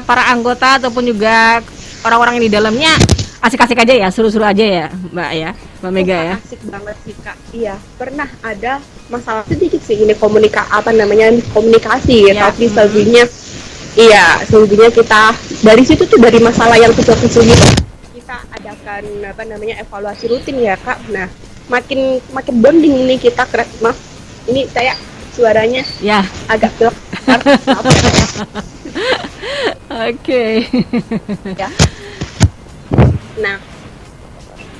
para anggota ataupun juga orang-orang yang di dalamnya asik-asik aja ya, seru-seru aja ya Mbak ya, Mbak Mega ya. Asik banget sih Kak. Iya, pernah ada masalah sedikit sih ini komunikasi ya, tapi selebihnya kita dari situ tuh, dari masalah yang kecil-kecil gitu kita adakan evaluasi rutin ya Kak. Nah, makin bonding nih kita. Maaf, ini saya suaranya ya agak gelap. Oke. Ya. Nah,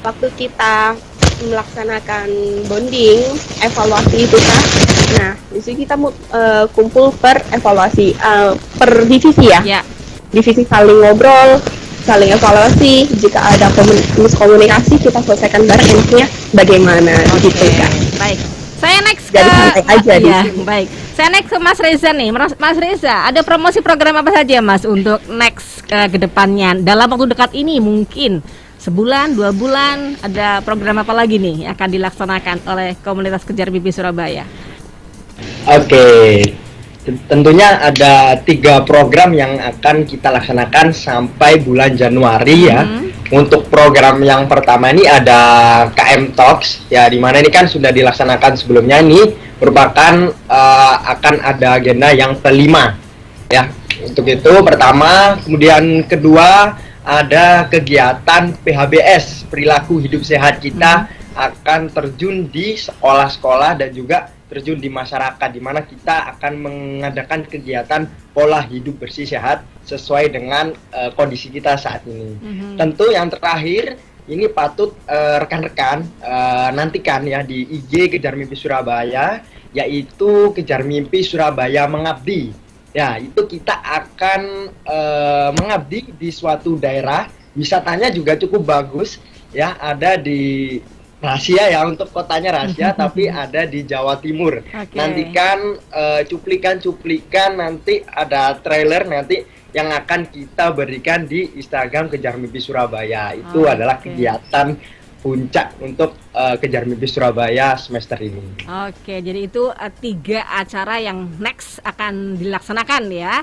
waktu kita melaksanakan bonding, evaluasi itu Kak. Nah, di situ kita kumpul per evaluasi, per divisi ya. Divisi saling ngobrol, saling evaluasi. Jika ada miskomunikasi, kita selesaikan bareng, enaknya bagaimana gitu Kak. Baik. Saya next jadi santai aja di sini. Baik. Saya next ke Mas Reza nih. Mas Reza, ada promosi program apa saja Mas untuk next ke depannya dalam waktu dekat ini, mungkin sebulan, 2 bulan, ada program apa lagi nih yang akan dilaksanakan oleh komunitas Kejar Mimpi Surabaya? Oke, tentunya ada 3 program yang akan kita laksanakan sampai bulan Januari ya. Untuk program yang pertama ini ada KM Talks, ya di mana ini kan sudah dilaksanakan sebelumnya, ini merupakan akan ada agenda yang kelima, ya. Untuk itu pertama, kemudian kedua ada kegiatan PHBS, perilaku hidup sehat kita akan terjun di sekolah-sekolah dan juga terjun di masyarakat, di mana kita akan mengadakan kegiatan pola hidup bersih sehat sesuai dengan kondisi kita saat ini. Tentu yang terakhir ini patut rekan-rekan nantikan ya di IG Kejar Mimpi Surabaya, yaitu Kejar Mimpi Surabaya Mengabdi. Ya, itu kita akan mengabdi di suatu daerah, wisatanya juga cukup bagus ya, ada di rahasia ya, untuk kotanya rahasia, tapi ada di Jawa Timur. Nantikan cuplikan-cuplikan, nanti ada trailer nanti yang akan kita berikan di Instagram Kejar Mimpi Surabaya. Itu adalah kegiatan puncak untuk Kejar Mimpi Surabaya semester ini. Oke, jadi itu 3 acara yang next akan dilaksanakan ya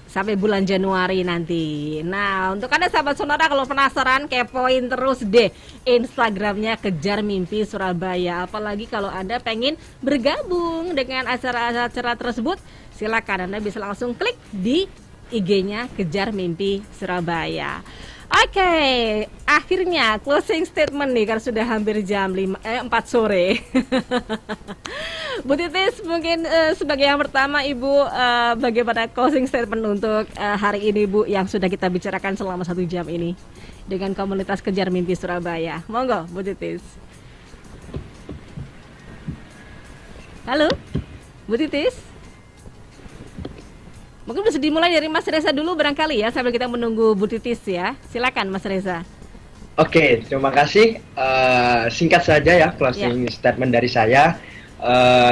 sampai bulan Januari nanti. Nah, untuk Anda sahabat Sonora kalau penasaran, kepoin terus deh Instagramnya Kejar Mimpi Surabaya. Apalagi kalau Anda pengen bergabung dengan acara-acara tersebut, silakan Anda bisa langsung klik di IG-nya Kejar Mimpi Surabaya. Oke, akhirnya closing statement nih, karena sudah hampir jam 4 sore. Bu Titis, mungkin sebagai yang pertama Ibu, bagaimana closing statement untuk hari ini Bu, yang sudah kita bicarakan selama 1 jam ini dengan komunitas Kejar Mimpi Surabaya. Monggo Bu Titis. Halo Bu Titis. Mungkin bisa dimulai dari Mas Reza dulu barangkali ya, sambil kita menunggu Bu Titis ya. Silakan Mas Reza. Oke, terima kasih. Singkat saja ya closing statement dari saya.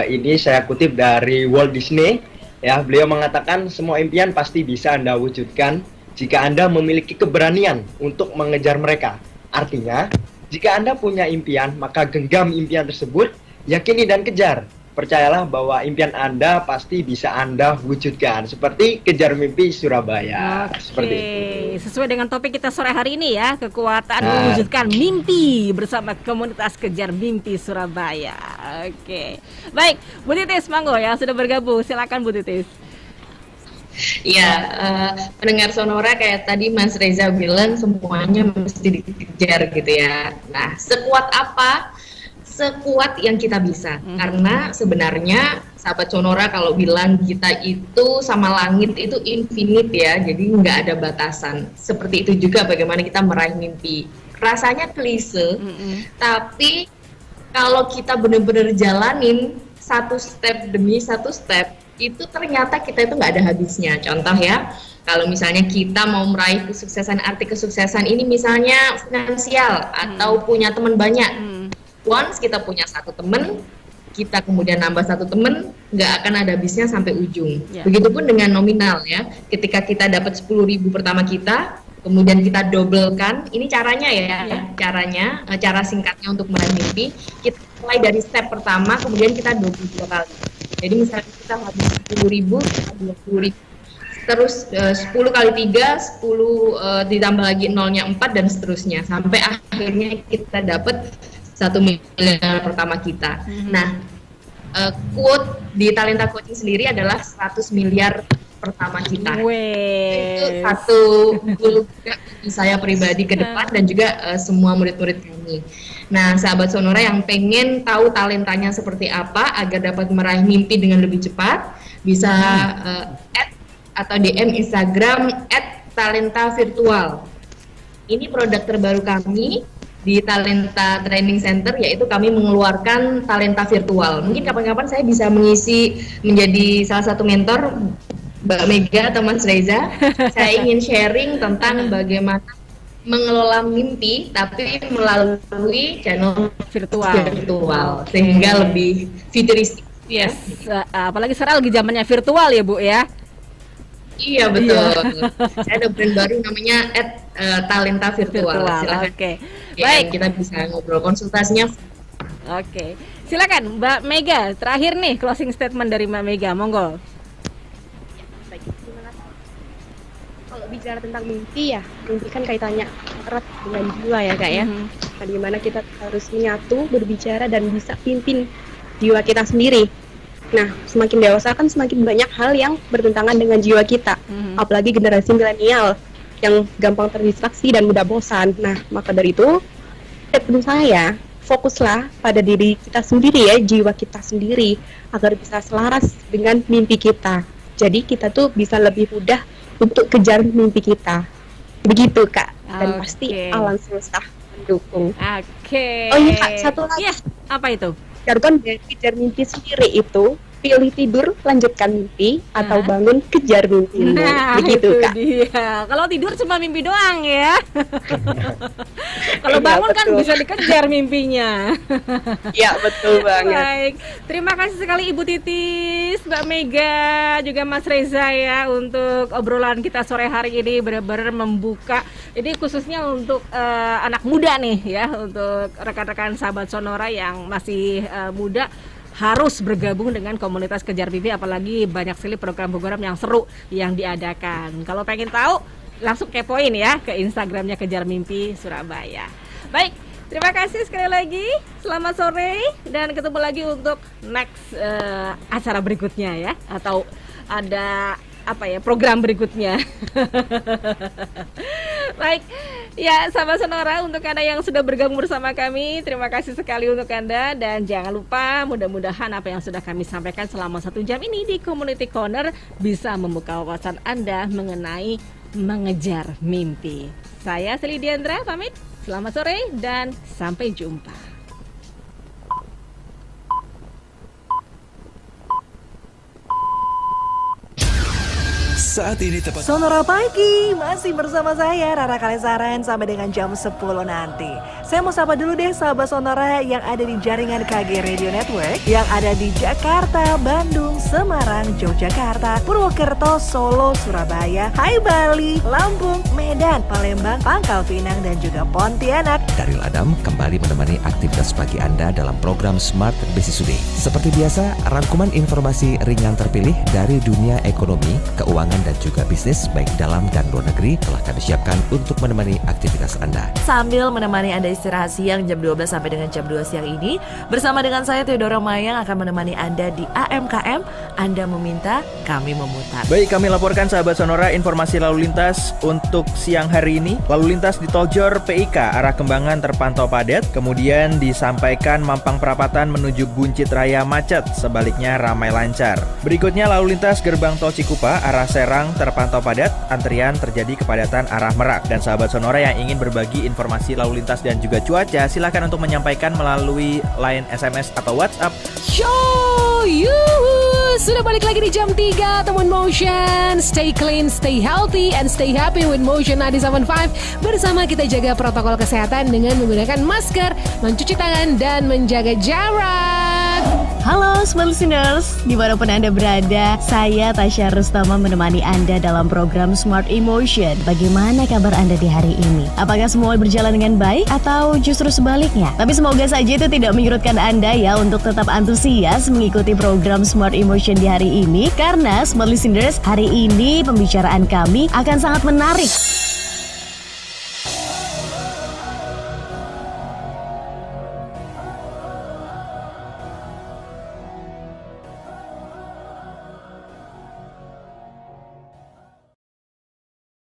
Ini saya kutip dari Walt Disney. Ya, beliau mengatakan semua impian pasti bisa Anda wujudkan jika Anda memiliki keberanian untuk mengejar mereka. Artinya, jika Anda punya impian, maka genggam impian tersebut, yakini dan kejar. Percayalah bahwa impian Anda pasti bisa Anda wujudkan. Seperti Kejar Mimpi Surabaya. Seperti itu. Sesuai dengan topik kita sore hari ini ya, kekuatan mewujudkan mimpi bersama komunitas Kejar Mimpi Surabaya. Oke. Baik, Bu Titis monggo ya, sudah bergabung. Silakan Bu Titis. Ya, pendengar Sonora kayak tadi Mas Reza bilang, semuanya mesti dikejar gitu ya. Nah, sekuat apa? Sekuat yang kita bisa, karena sebenarnya sahabat Sonora kalau bilang kita itu sama langit itu infinite ya, jadi nggak ada batasan. Seperti itu juga bagaimana kita meraih mimpi. Rasanya klise, tapi kalau kita benar-benar jalanin satu step demi satu step, itu ternyata kita itu nggak ada habisnya. Contoh ya, kalau misalnya kita mau meraih kesuksesan, arti kesuksesan ini misalnya finansial atau punya teman banyak. Once kita punya 1 teman, kita kemudian nambah 1 teman, nggak akan ada habisnya sampai ujung. Begitupun dengan nominal ya. Ketika kita dapat 10.000 pertama kita, kemudian kita dobelkan. Ini caranya ya, cara singkatnya untuk meraih mimpi. Kita mulai dari step pertama, kemudian kita double 2 kali. Jadi misalnya kita habis 10.000, 20.000. Terus 10 kali 3, 10 ditambah lagi nolnya 4 dan seterusnya. Sampai akhirnya kita dapat 1 miliar pertama kita. Nah, quote di Talenta Coaching sendiri adalah 100 miliar pertama kita. Itu satu goal saya pribadi ke depan dan juga semua murid-murid kami. Nah, sahabat Sonora yang pengen tahu talentanya seperti apa agar dapat meraih mimpi dengan lebih cepat, bisa add atau DM Instagram @talentavirtual. Ini produk terbaru kami di Talenta Training Center, yaitu kami mengeluarkan talenta virtual. Mungkin kapan-kapan saya bisa mengisi menjadi salah satu mentor Mbak Mega atau Mas Reza. Saya ingin sharing tentang bagaimana mengelola mimpi tapi melalui channel virtual sehingga lebih futuristik. Yes, apalagi sekarang lagi zamannya virtual ya Bu ya. Iya betul. Saya ada brand baru namanya @talenta virtual. Silakan. Baik, kita bisa ngobrol, konsultasinya. Silakan Mbak Mega. Terakhir nih closing statement dari Mbak Mega, monggo. Kalau bicara tentang mimpi ya, mimpi kan kaitannya erat dengan jiwa ya Kak ya. Bagaimana kita harus menyatu, berbicara dan bisa pimpin jiwa kita sendiri. Nah, semakin dewasa kan semakin banyak hal yang bertentangan dengan jiwa kita. Apalagi generasi milenial yang gampang terdistraksi dan mudah bosan. Nah, maka dari itu, tips saya, fokuslah pada diri kita sendiri ya, jiwa kita sendiri, agar bisa selaras dengan mimpi kita. Jadi kita tuh bisa lebih mudah untuk kejar mimpi kita. Begitu Kak, dan pasti alam semesta mendukung. Oh iya Kak, satu lagi. Apa itu? Jargon dari kejar mimpi sendiri itu, pilih tidur, lanjutkan mimpi, atau bangun, kejar mimpimu. Nah, begitu itu Kak. dia. Kalau tidur cuma mimpi doang ya. Kalau Iya, bangun kan betul. bisa dikejar mimpinya. Iya, betul banget. Baik, terima kasih sekali Ibu Titis, Mbak Mega, juga Mas Reza ya untuk obrolan kita sore hari ini, benar-benar membuka. Ini khususnya untuk anak muda nih ya, untuk rekan-rekan sahabat Sonora yang masih muda, harus bergabung dengan komunitas Kejar Mimpi, apalagi banyak sekali program-program yang seru yang diadakan. Kalau pengen tahu, langsung kepoin ya ke Instagramnya Kejar Mimpi Surabaya. Baik, terima kasih sekali lagi. Selamat sore dan ketemu lagi untuk next acara berikutnya ya, atau ada program berikutnya. Baik, ya sahabat Sonora, untuk Anda yang sudah bergabung bersama kami, terima kasih sekali untuk Anda. Dan jangan lupa, mudah-mudahan apa yang sudah kami sampaikan selama 1 jam ini di Community Corner bisa membuka wawasan Anda mengenai mengejar mimpi. Saya Seli Diandra pamit, selamat sore dan sampai jumpa. Saat ini tepat Sonora Pagi masih bersama saya Rara Kalesaran sampai dengan jam 10 nanti. Saya mau sapa dulu deh sahabat Sonora yang ada di jaringan KG Radio Network, yang ada di Jakarta, Bandung, Semarang, Yogyakarta, Purwokerto, Solo, Surabaya, Hai Bali, Lampung, Medan, Palembang, Pangkal Pinang dan juga Pontianak. Daryl Adam kembali menemani aktivitas pagi Anda dalam program Smart Business Today. Seperti biasa, rangkuman informasi ringan terpilih dari dunia ekonomi, keuangan dan juga bisnis baik dalam dan luar negeri telah kami siapkan untuk menemani aktivitas Anda. Sambil menemani Anda istirahat siang jam 12 sampai dengan jam 2 siang ini, bersama dengan saya Theodora Mayang akan menemani Anda di AMKM. Anda meminta, kami memutar. Baik, kami laporkan sahabat Sonora informasi lalu lintas untuk siang hari ini. Lalu lintas di Tol Jor PIK arah Kembangan terpantau padat, kemudian disampaikan Mampang Perapatan menuju Buncit Raya macet, sebaliknya ramai lancar. Berikutnya lalu lintas gerbang Tol Cikupa arah Serang terpantau padat, antrian terjadi kepadatan arah Merak. Dan sahabat Sonora yang ingin berbagi informasi lalu lintas dan juga cuaca, silakan untuk menyampaikan melalui line SMS atau WhatsApp. Sudah balik lagi di jam 3 teman Motion. Stay clean, stay healthy, and stay happy with Motion 97.5. Bersama kita jaga protokol kesehatan dengan menggunakan masker, mencuci tangan, dan menjaga jarak. Halo Smart Listeners, dimanapun Anda berada, saya Tasya Rustama menemani Anda dalam program Smart Emotion. Bagaimana kabar Anda di hari ini? Apakah semua berjalan dengan baik atau justru sebaliknya? Tapi semoga saja itu tidak menyurutkan Anda ya untuk tetap antusias mengikuti program Smart Emotion di hari ini. Karena Smart Listeners, hari ini pembicaraan kami akan sangat menarik.